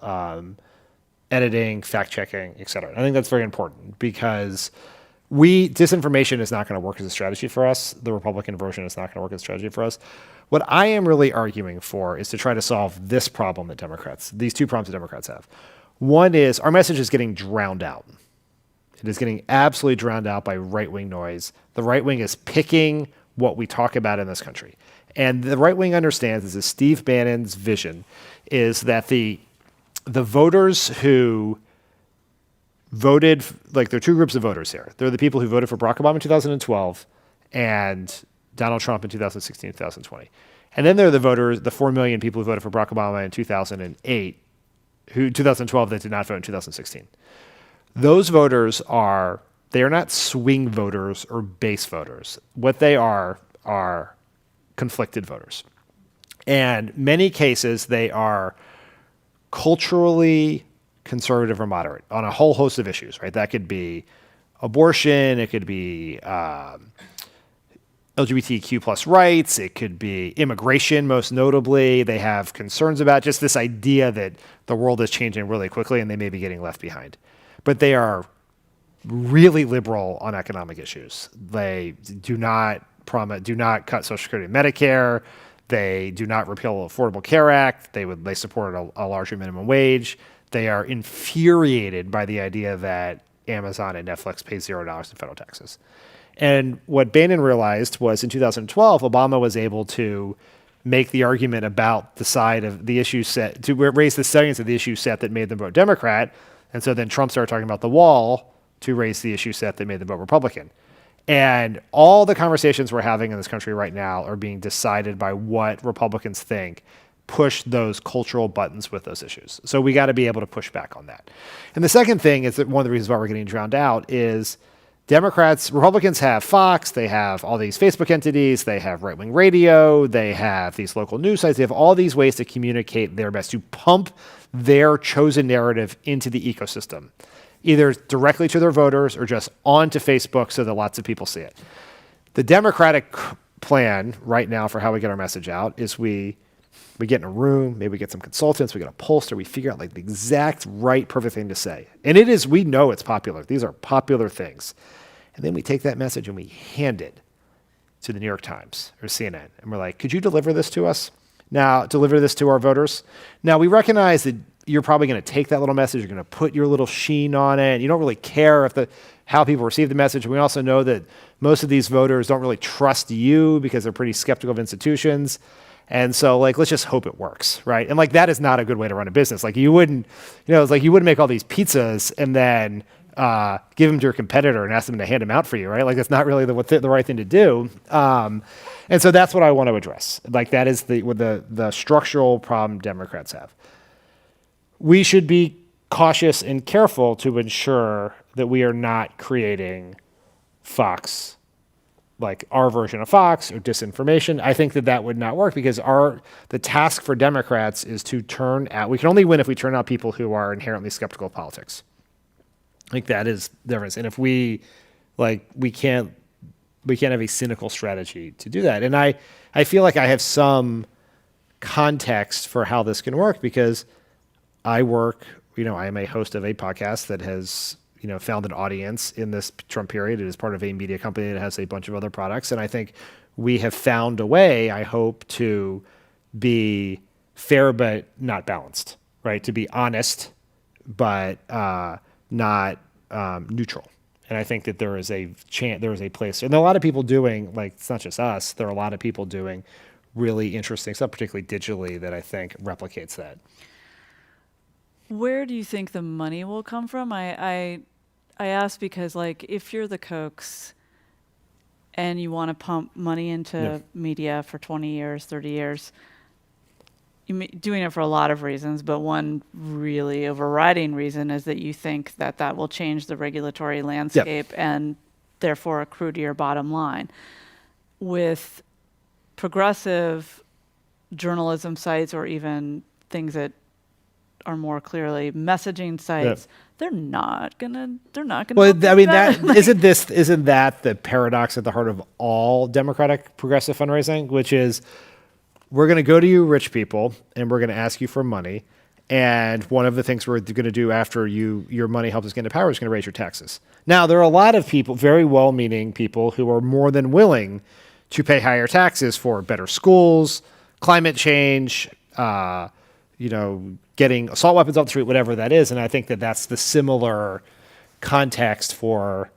editing, fact-checking, et cetera. I think that's very important because disinformation is not going to work as a strategy for us. The Republican version is not going to work as a strategy for us. What I am really arguing for is to try to solve this problem that these two problems that Democrats have. One is our message is getting drowned out. It is getting absolutely drowned out by right-wing noise. The right wing is picking what we talk about in this country. And the right wing understands this. Steve Bannon's vision is that the voters who voted, there are two groups of voters here. There are the people who voted for Barack Obama in 2012 and Donald Trump in 2016 and 2020. And then there are the voters, the 4 million people who voted for Barack Obama in 2008, who 2012 that did not vote in 2016. Those voters are not swing voters or base voters. What they are conflicted voters. And in many cases, they are culturally conservative or moderate on a whole host of issues, right? That could be abortion, it could be LGBTQ plus rights. It could be immigration, most notably. They have concerns about just this idea that the world is changing really quickly and they may be getting left behind. But they are really liberal on economic issues. They do not cut Social Security and Medicare. They do not repeal the Affordable Care Act. They support a larger minimum wage. They are infuriated by the idea that Amazon and Netflix pay $0 in federal taxes. And what Bannon realized was in 2012, Obama was able to make the argument about the side of the issue set, to raise the settings of the issue set that made them vote Democrat. And so then Trump started talking about the wall to raise the issue set that made them vote Republican. And all the conversations we're having in this country right now are being decided by what Republicans think push those cultural buttons with those issues. So we got to be able to push back on that. And the second thing is that one of the reasons why we're getting drowned out is Republicans have Fox, they have all these Facebook entities, they have right-wing radio, they have these local news sites, they have all these ways to communicate their best, to pump their chosen narrative into the ecosystem, either directly to their voters or just onto Facebook so that lots of people see it. The Democratic plan right now for how we get our message out is we get in a room, maybe we get some consultants, we get a pollster, we figure out like the exact right, perfect thing to say. And we know it's popular. These are popular things. And then we take that message and we hand it to the New York Times or CNN. And we're like, could you deliver this to us? Now, deliver this to our voters. Now, we recognize that you're probably going to take that little message, you're going to put your little sheen on it. You don't really care how people receive the message. We also know that most of these voters don't really trust you because they're pretty skeptical of institutions. And so let's just hope it works, right? And that is not a good way to run a business. You wouldn't make all these pizzas and then give them to your competitor and ask them to hand them out for you, right? That's not really the right thing to do. And so that's what I want to address. That is the structural problem Democrats have. We should be cautious and careful to ensure that we are not creating Fox, our version of Fox or disinformation. I think that would not work because the task for Democrats is to we can only win if we turn out people who are inherently skeptical of politics. That is the difference. And if we can't have a cynical strategy to do that. And I feel like I have some context for how this can work because I am a host of a podcast that has found an audience in this Trump period. It is part of a media company that has a bunch of other products. And I think we have found a way, I hope, to be fair but not balanced, right? To be honest but not neutral. And I think that there is a place, and there are a lot of people doing, it's not just us, there are a lot of people doing really interesting stuff, particularly digitally, that I think replicates that. Where do you think the money will come from? I ask because if you're the Kochs and you want to pump money into media for 20 years, 30 years, you're doing it for a lot of reasons, but one really overriding reason is that you think that will change the regulatory landscape and therefore accrue to your bottom line. With progressive journalism sites or even things that are more clearly messaging sites, they're not gonna. Well, I mean, isn't that the paradox at the heart of all Democratic progressive fundraising, which is we're going to go to you rich people and we're going to ask you for money, and one of the things we're going to do after your money helps us get into power is going to raise your taxes. Now, there are a lot of people, very well-meaning people, who are more than willing to pay higher taxes for better schools, climate change, getting assault weapons off the street, whatever that is. And I think that that's the similar context for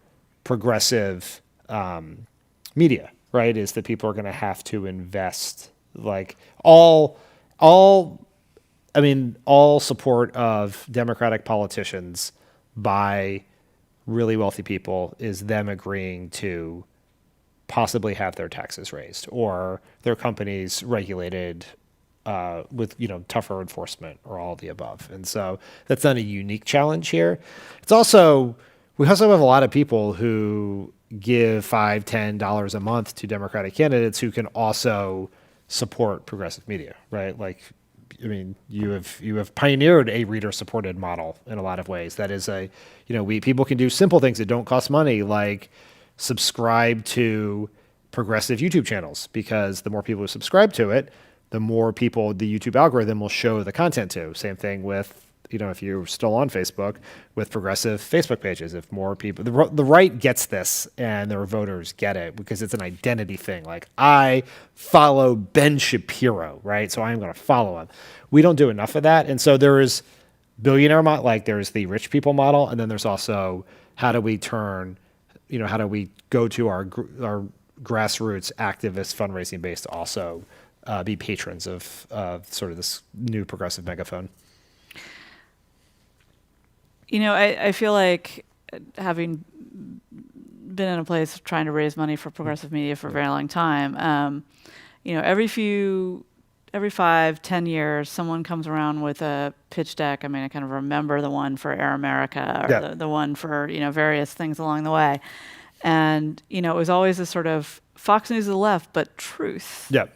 progressive media, right? Is that people are going to have to invest all support of Democratic politicians by really wealthy people is them agreeing to possibly have their taxes raised or their companies regulated with tougher enforcement or all the above. And so that's not a unique challenge here. We also have a lot of people who give $5, $10 a month to Democratic candidates who can also support progressive media, right? You have pioneered a reader-supported model in a lot of ways. That is people can do simple things that don't cost money, like subscribe to progressive YouTube channels, because the more people who subscribe to it, the more people the YouTube algorithm will show the content to. Same thing with, if you're still on Facebook, with progressive Facebook pages. If more people, the right gets this and their voters get it because it's an identity thing. Like, I follow Ben Shapiro, right? So I'm going to follow him. We don't do enough of that. And so there is billionaire model, like there's the rich people model. And then there's also how do we go to our grassroots activist fundraising base to also be patrons of sort of this new progressive megaphone. I feel like, having been in a place of trying to raise money for progressive media for a very long time, every 5-10 years, someone comes around with a pitch deck. I mean, I kind of remember the one for Air America, or the one for, various things along the way. And, it was always a sort of Fox News to the left, but truth. Yeah.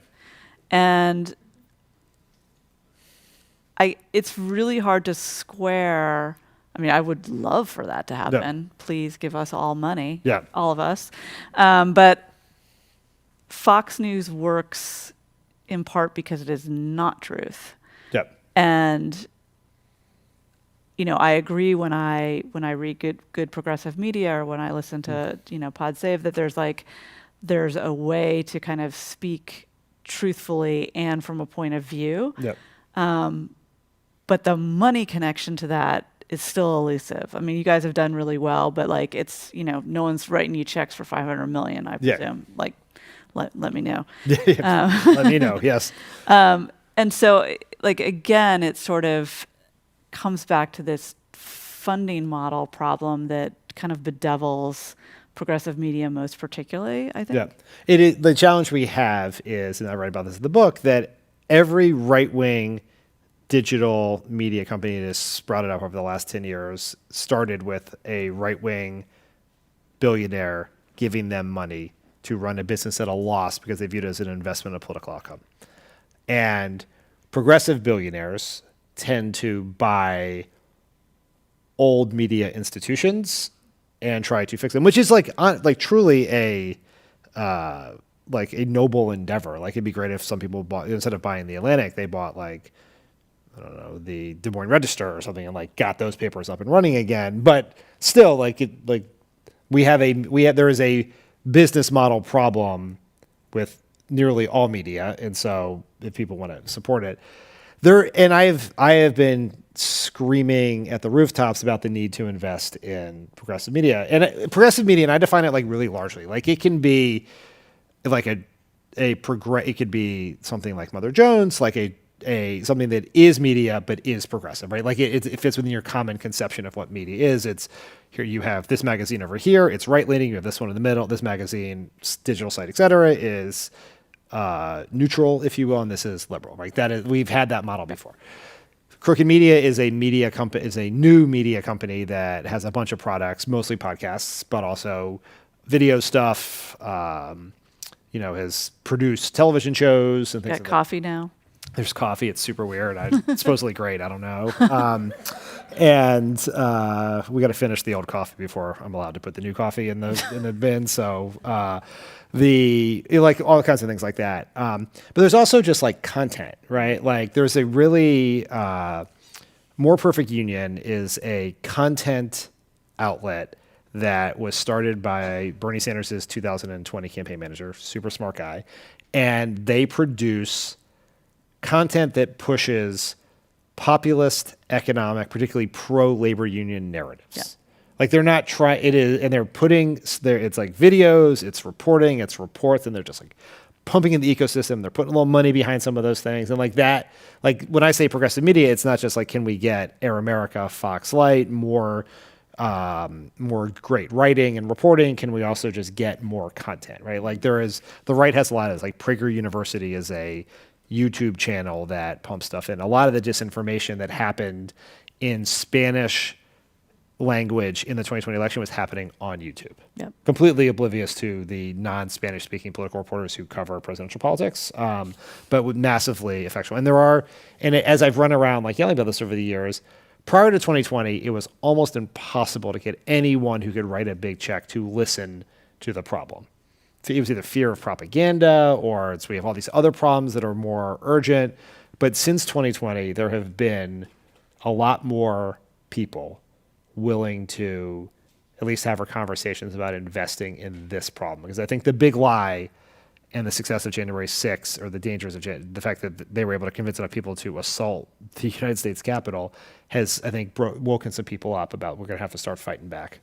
And it's really hard to square. I mean, I would love for that to happen. Yeah. Please give us all money, all of us. But Fox News works in part because it is not truth. Yeah. And, I agree when I read good progressive media, or when I listen to, Pod Save, that there's a way to kind of speak truthfully and from a point of view. Yeah. But the money connection to that is still elusive. I mean, you guys have done really well, but it's, no one's writing you checks for $500 million, I presume. Let me know. Let me know. Yes. And so, again, it sort of comes back to this funding model problem that kind of bedevils progressive media most particularly, I think. Yeah. It is, the challenge we have is, and I write about this in the book, that every right-wing digital media company that has sprouted up over the last 10 years started with a right-wing billionaire giving them money to run a business at a loss because they viewed it as an investment in a political outcome. And progressive billionaires tend to buy old media institutions and try to fix them, which is truly a noble endeavor. Like, it'd be great if some people bought, instead of buying the Atlantic, they bought the Des Moines Register or something, and got those papers up and running again. But still, there is a business model problem with nearly all media, and so if people want to support it, I have been screaming at the rooftops about the need to invest in progressive media, and I define it really largely. It can be it could be something like Mother Jones, something that is media but is progressive, right? It fits within your common conception of what media is. It's here you have this magazine over here, it's right leaning. You have this one in the middle. This magazine, digital site, etc., is neutral, if you will, and this is liberal, right? We've had that model before. Crooked Media is a new media company that has a bunch of products, mostly podcasts, but also video stuff. Has produced television shows and things. Got coffee now. There's coffee. It's super weird. It's supposedly great. I don't know. And we got to finish the old coffee before I'm allowed to put the new coffee in the bin. So all kinds of things like that. But there's also just content, right? There's a really More Perfect Union is a content outlet that was started by Bernie Sanders' 2020 campaign manager, super smart guy, and they produce content that pushes populist, economic, particularly pro-labor union narratives. Yeah. They're not trying, and they're putting, it's videos, it's reporting, it's reports, and they're just pumping in the ecosystem. They're putting a little money behind some of those things. And when I say progressive media, it's not just can we get Air America, Fox Light, more great writing and reporting? Can we also just get more content, right? The right has a lot of Prager University is a YouTube channel that pumps stuff in. A lot of the disinformation that happened in Spanish language in the 2020 election was happening on YouTube. Yep. Completely oblivious to the non-Spanish speaking political reporters who cover presidential politics, but massively effectual. And as I've run around yelling about this over the years, prior to 2020, it was almost impossible to get anyone who could write a big check to listen to the problem. it was either fear of propaganda or we have all these other problems that are more urgent. But since 2020, there have been a lot more people willing to at least have our conversations about investing in this problem. Because I think the big lie and the success of January 6th, or the dangers of the fact that they were able to convince enough people to assault the United States Capitol, has, I think, woken some people up about we're going to have to start fighting back.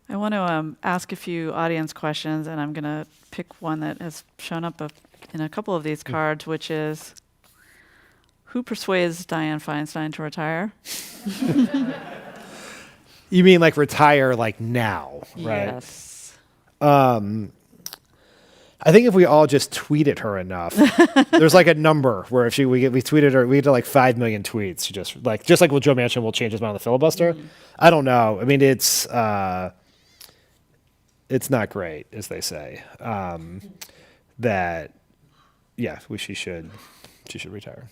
I want to ask a few audience questions, and I'm going to pick one that has shown up in a couple of these cards, which is, who persuades Dianne Feinstein to retire? You mean like retire like now, right? Yes. I think if we all just tweeted her enough, there's like a number where if we tweeted her, we get to like 5 million tweets. Just like with Joe Manchin will change his mind on the filibuster. Mm-hmm. I don't know. I mean, it's not great, as they say. That yeah, she should retire.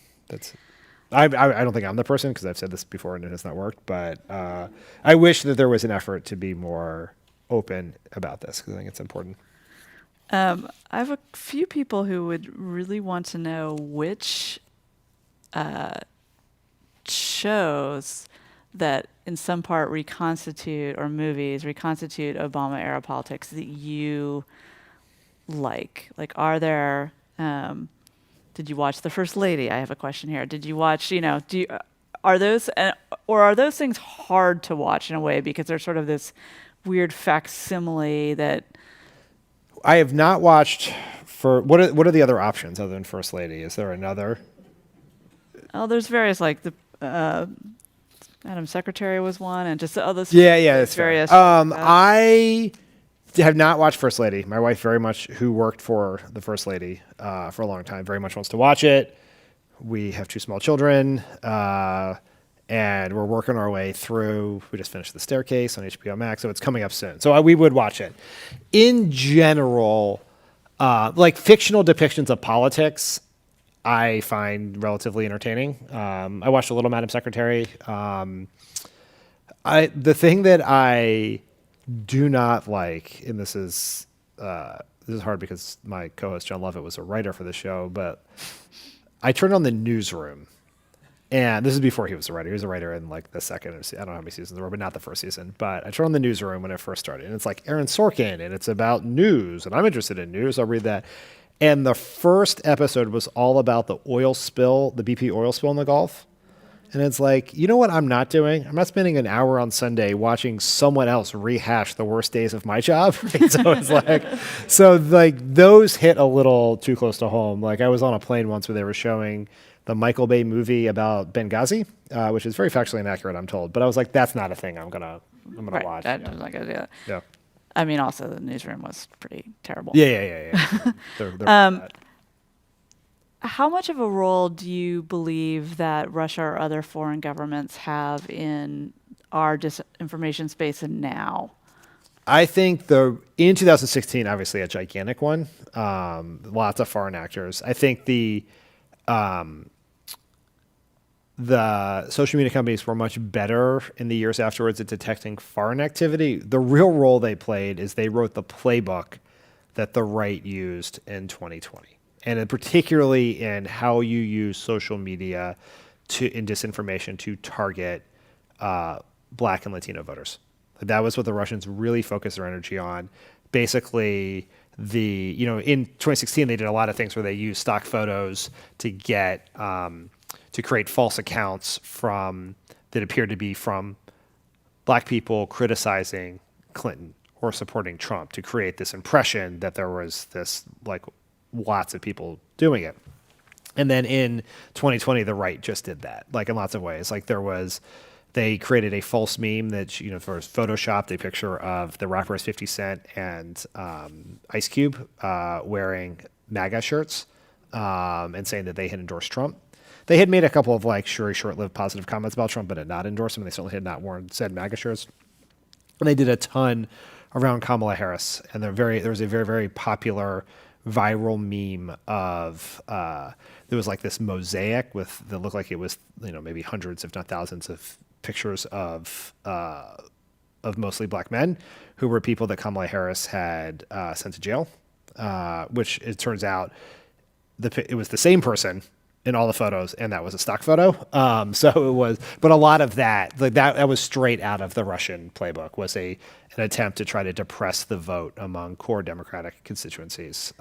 I don't think I'm the person, because I've said this before and it has not worked. But I wish that there was an effort to be more open about this, because I think it's important. I have a few people who would really want to know which shows that in some part reconstitute Obama-era politics that you like. Like, are there... did you watch The First Lady? I have a question here. Did you watch, are those things hard to watch in a way because they're sort of this weird facsimile that... I have not watched what are the other options other than First Lady? Is there another? Oh, there's various, like the Madam Secretary was one, and just others. Yeah, that's various. I have not watched First Lady. My wife, very much, who worked for the First Lady for a long time, very much wants to watch it. We have 2 small children, and we're working our way through. We just finished The Staircase on HBO Max, so it's coming up soon. So we would watch it. In general, like fictional depictions of politics, I find relatively entertaining. I watched a little Madam Secretary. The thing that I do not like, and this is hard because my co-host John Lovett was a writer for the show, but I turned on the Newsroom, and this is before he was a writer. He was a writer in like the second, I don't know how many seasons there were, but not the first season. But I turned on the Newsroom when it first started, and it's like Aaron Sorkin, and it's about news, and I'm interested in news. I'll read that. And the first episode was all about the oil spill, the BP oil spill in the Gulf. And it's like, you know what I'm not doing? I'm not spending an hour on Sunday watching someone else rehash the worst days of my job. Right? So those hit a little too close to home. Like, I was on a plane once where they were showing the Michael Bay movie about Benghazi, which is very factually inaccurate, I'm told. But I was like, that's not a thing I'm gonna watch. I'm not gonna do that. Yeah. I mean, also the Newsroom was pretty terrible. Yeah. they're How much of a role do you believe that Russia or other foreign governments have in our disinformation space and now? I think in 2016, obviously a gigantic one. Lots of foreign actors. I think the social media companies were much better in the years afterwards at detecting foreign activity. The real role they played is they wrote the playbook that the right used in 2020. And particularly in how you use social media in disinformation to target Black and Latino voters. That was what the Russians really focused their energy on. Basically, in 2016 they did a lot of things where they used stock photos to get to create false accounts that appeared to be from Black people criticizing Clinton or supporting Trump, to create this impression that there was this lots of people doing it. And then in 2020, the right just did that, in lots of ways. They created a false meme that, first photoshopped a picture of the rappers 50 Cent and Ice Cube wearing MAGA shirts and saying that they had endorsed Trump. They had made a couple of short-lived positive comments about Trump, but had not endorsed him. They certainly had not worn said MAGA shirts. And they did a ton around Kamala Harris. And there was a very, very popular viral meme of there was this mosaic that looked like it was maybe hundreds if not thousands of pictures of of mostly black men who were people that Kamala Harris had sent to jail, which it turns out it was the same person in all the photos, and that was a stock photo. So it was, but a lot of that, like that was straight out of the Russian playbook, was an attempt to try to depress the vote among core Democratic constituencies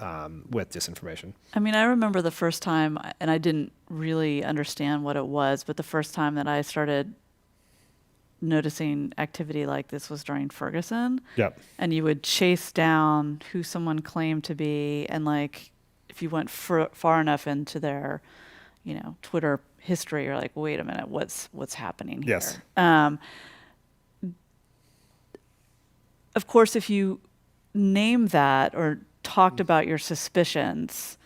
with disinformation. I mean, I remember the first time, and I didn't really understand what it was, but the first time that I started noticing activity like this was during Ferguson. Yep. And you would chase down who someone claimed to be, and like, if you went far enough into their, Twitter history, you're like, wait a minute, what's happening here? Yes. Of course, if you name that or talked about your suspicions,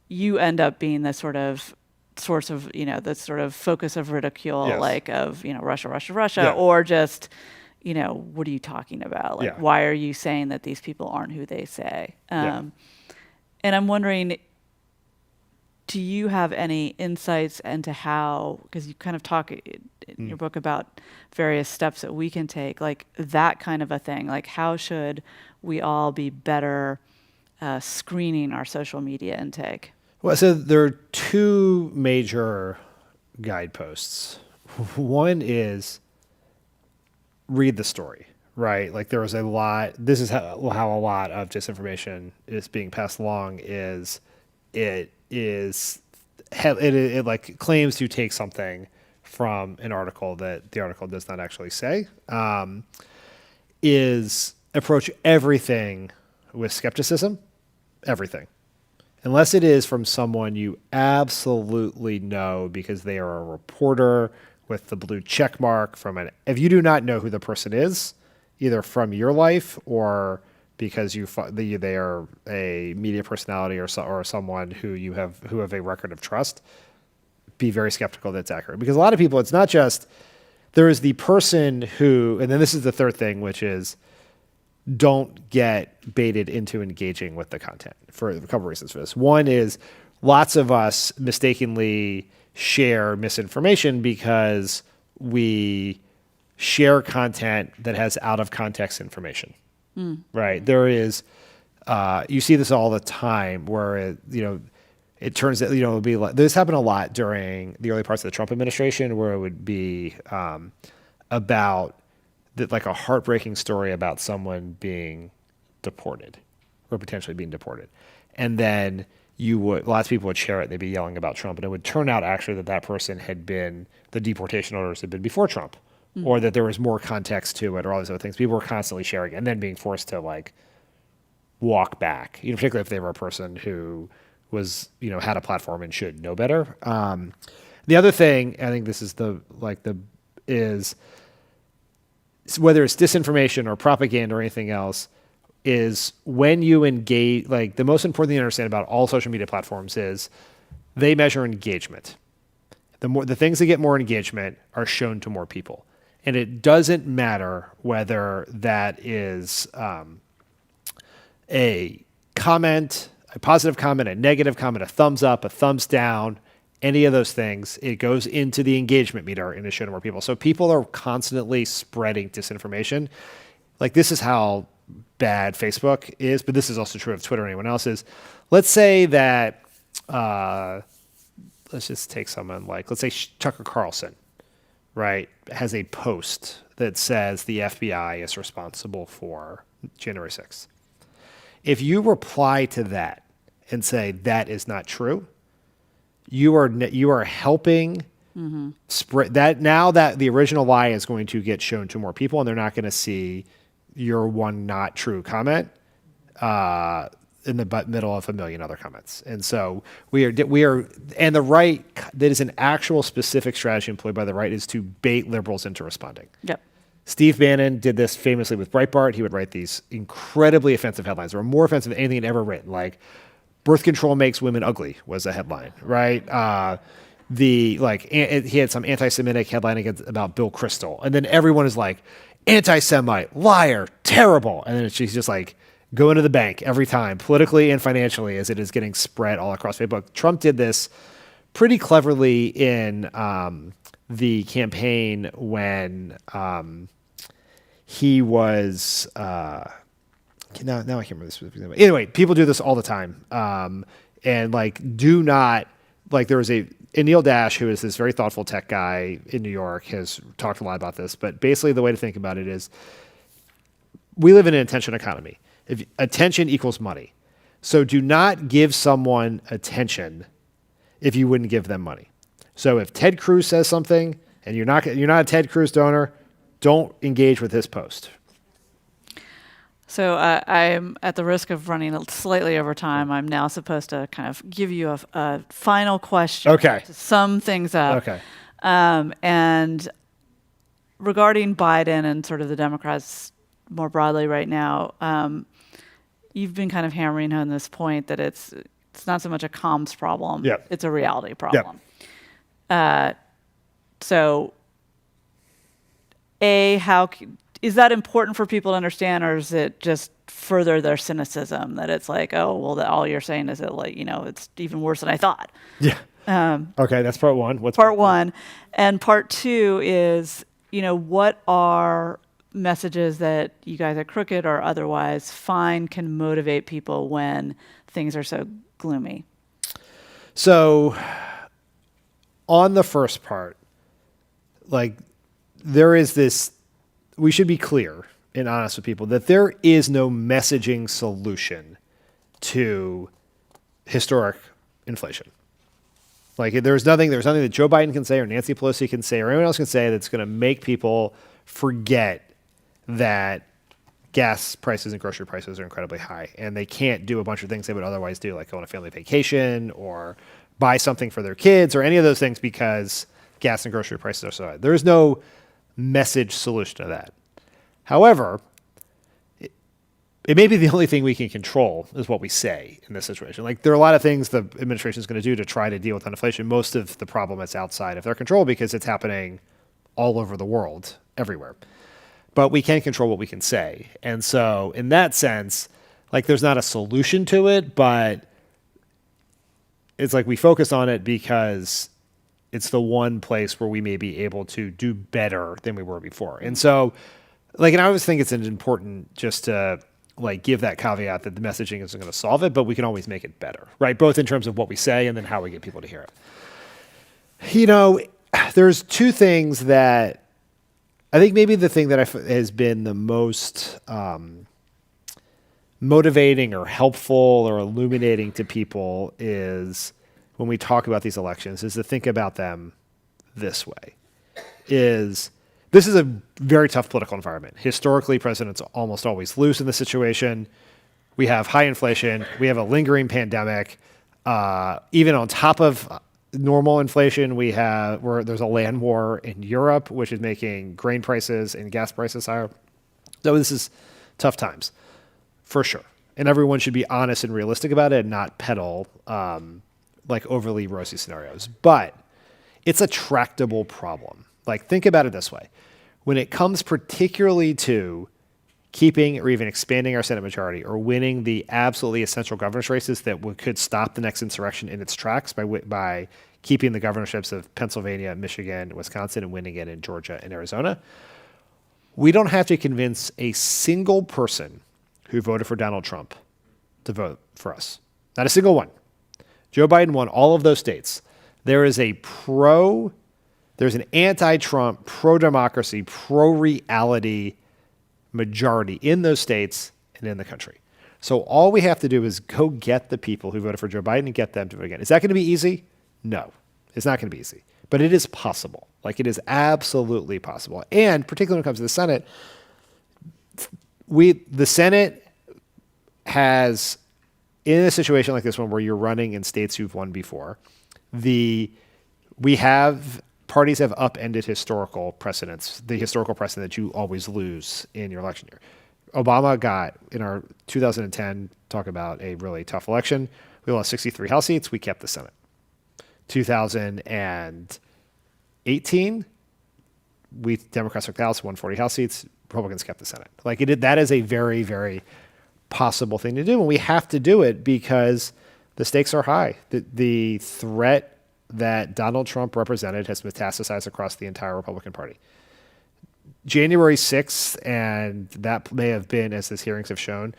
you end up being the sort of source of, the sort of focus of ridicule, Yes. like of, Russia, Yeah. or just, what are you talking about? Like, Yeah. why are you saying that these people aren't who they say? Yeah. And I'm wondering, do you have any insights into how, because you kind of talk in your book about various steps that we can take, like that kind of a thing, like how should we all be better screening our social media intake? Well, so there are two major guideposts. One is read the story, right? Like there was a lot, this is how a lot of disinformation is being passed along is it like claims to take something from an article that the article does not actually say, is approach everything with skepticism, everything. Unless it is from someone you absolutely know because they are a reporter with the blue check mark if you do not know who the person is, either from your life or because they are a media personality or someone who have a record of trust, be very skeptical that's accurate. Because a lot of people, it's not just, there is the person who, and then this is the third thing, which is don't get baited into engaging with the content for a couple reasons for this. One is lots of us mistakenly share misinformation because we share content that has out of context information, right? There is, you see this all the time where, it turns out, it'll be like, this happened a lot during the early parts of the Trump administration where it would be about like a heartbreaking story about someone being deported or potentially being deported. And then lots of people would share it. They'd be yelling about Trump. And it would turn out actually that person the deportation orders had been before Trump, or that there was more context to it or all these other things. People were constantly sharing and then being forced to like walk back, particularly if they were a person who was, had a platform and should know better. The other thing, I think this is is whether it's disinformation or propaganda or anything else, is when you engage, like the most important thing to understand about all social media platforms is they measure engagement. The things that get more engagement are shown to more people. And it doesn't matter whether that is a comment, a positive comment, a negative comment, a thumbs up, a thumbs down, any of those things, it goes into the engagement meter and is shown to more people. So people are constantly spreading disinformation. Like this is how bad Facebook is, but this is also true of Twitter or anyone else is. Let's say that, let's just take someone like, let's say Tucker Carlson, right, has a post that says the FBI is responsible for January 6th. If you reply to that and say that is not true, you are helping spread that. Now that the original lie is going to get shown to more people, and they're not going to see your one not true comment in the middle of a million other comments. And so we are, and the right, that is an actual specific strategy employed by the right, is to bait liberals into responding. Yep. Steve Bannon did this famously with Breitbart. He would write these incredibly offensive headlines, or more offensive than anything he'd ever written, like "Birth control makes women ugly" was a headline, right? He had some anti-Semitic headline about Bill Kristol, and then everyone is like, "Anti-Semite, liar, terrible," and then she's just like going to the bank every time, politically and financially, as it is getting spread all across Facebook. Trump did this pretty cleverly in the campaign when he was now I can't remember this specific example. Anyway, people do this all the time, and like do not like there was and Neil Dash, who is this very thoughtful tech guy in New York, has talked a lot about this. But basically, the way to think about it is, we live in an attention economy. If attention equals money, so do not give someone attention if you wouldn't give them money. So if Ted Cruz says something and you're not a Ted Cruz donor, don't engage with his post. So I am at the risk of running slightly over time. I'm now supposed to kind of give you a final question Okay. to sum things up. Okay. And regarding Biden and sort of the Democrats more broadly right now, you've been kind of hammering on this point that it's not so much a comms problem. Yep. It's a reality problem. So, is that important for people to understand, or is it just further their cynicism that it's like, oh, well, all you're saying is that, like, it's even worse than I thought? Yeah. Okay, that's part one. What's part one? And part two is, what are messages that you guys at Crooked or otherwise find can motivate people when things are so gloomy? So, on the first part, like, there is this, we should be clear and honest with people that there is no messaging solution to historic inflation. Like, there's nothing that Joe Biden can say or Nancy Pelosi can say or anyone else can say that's going to make people forget that gas prices and grocery prices are incredibly high, and they can't do a bunch of things they would otherwise do, like go on a family vacation or buy something for their kids or any of those things, because gas and grocery prices are so high. There is no message solution to that. However, it may be the only thing we can control is what we say in this situation. Like, there are a lot of things the administration is going to do to try to deal with inflation. Most of the problem is outside of their control because it's happening all over the world, everywhere. But we can control what we can say. And so in that sense, like, there's not a solution to it, but it's like we focus on it because it's the one place where we may be able to do better than we were before. And so, like, and I always think it's important just to, like, give that caveat that the messaging isn't going to solve it, but we can always make it better, right? Both in terms of what we say and then how we get people to hear it. There's two things that I think maybe the thing that has been the most motivating or helpful or illuminating to people is when we talk about these elections is to think about them this way. This is a very tough political environment. Historically, presidents almost always lose in this situation. We have high inflation. We have a lingering pandemic. Even on top of normal inflation, there's a land war in Europe, which is making grain prices and gas prices higher. So this is tough times, for sure. And everyone should be honest and realistic about it and not peddle like overly rosy scenarios. But it's a tractable problem. Like, think about it this way. When it comes particularly to keeping or even expanding our Senate majority or winning the absolutely essential governor's races that could stop the next insurrection in its tracks by keeping the governorships of Pennsylvania, Michigan, Wisconsin, and winning it in Georgia and Arizona, we don't have to convince a single person who voted for Donald Trump to vote for us. Not a single one. Joe Biden won all of those states. There's an anti-Trump, pro-democracy, pro-reality majority in those states and in the country. So all we have to do is go get the people who voted for Joe Biden and get them to vote again. Is that going to be easy? No, it's not going to be easy. But it is possible. Like, it is absolutely possible. And particularly when it comes to the Senate, the Senate has, in a situation like this one where you're running in states you've won before, parties have upended historical precedents, the historical precedent that you always lose in your election year. Obama got, in our 2010, talk about a really tough election, we lost 63 House seats, we kept the Senate. 2018, Democrats took the House, 140 House seats, Republicans kept the Senate. Like, that is a very, very possible thing to do, and we have to do it because the stakes are high. The threat that Donald Trump represented has metastasized across the entire Republican Party. January 6th, and that may have been, as these hearings have shown,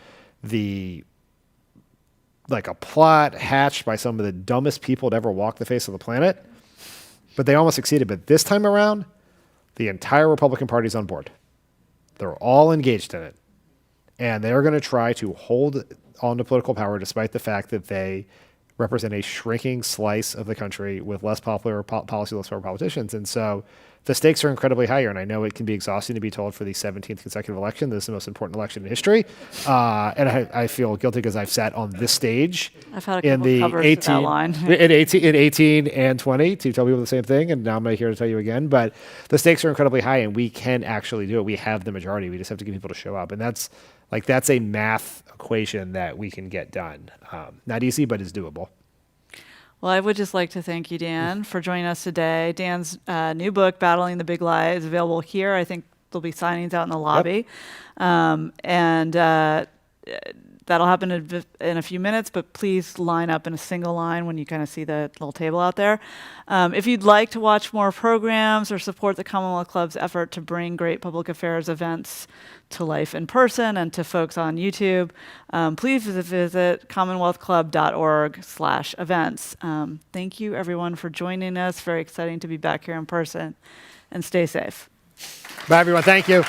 like a plot hatched by some of the dumbest people to ever walk the face of the planet. But they almost succeeded. But this time around, the entire Republican Party is on board. They're all engaged in it. And they're going to try to hold on to political power despite the fact that they represent a shrinking slice of the country with less popular policy, less popular politicians. And so the stakes are incredibly higher. And I know it can be exhausting to be told for the 17th consecutive election, this is the most important election in history. And I feel guilty because I've sat on this stage I've had a in couple the covers to that line. in 18 and 20 to tell people the same thing. And now I'm not here to tell you again. But the stakes are incredibly high, and we can actually do it. We have the majority. We just have to get people to show up. And that's a math equation that we can get done. Not easy, but it's doable. Well, I would just like to thank you, Dan, for joining us today. Dan's new book, Battling the Big Lie, is available here. I think there'll be signings out in the lobby. Yep. That'll happen in a few minutes, but please line up in a single line when you kind of see the little table out there. If you'd like to watch more programs or support the Commonwealth Club's effort to bring great public affairs events to life in person and to folks on YouTube, please visit commonwealthclub.org/events. Thank you, everyone, for joining us. Very exciting to be back here in person. And stay safe. Bye, everyone. Thank you.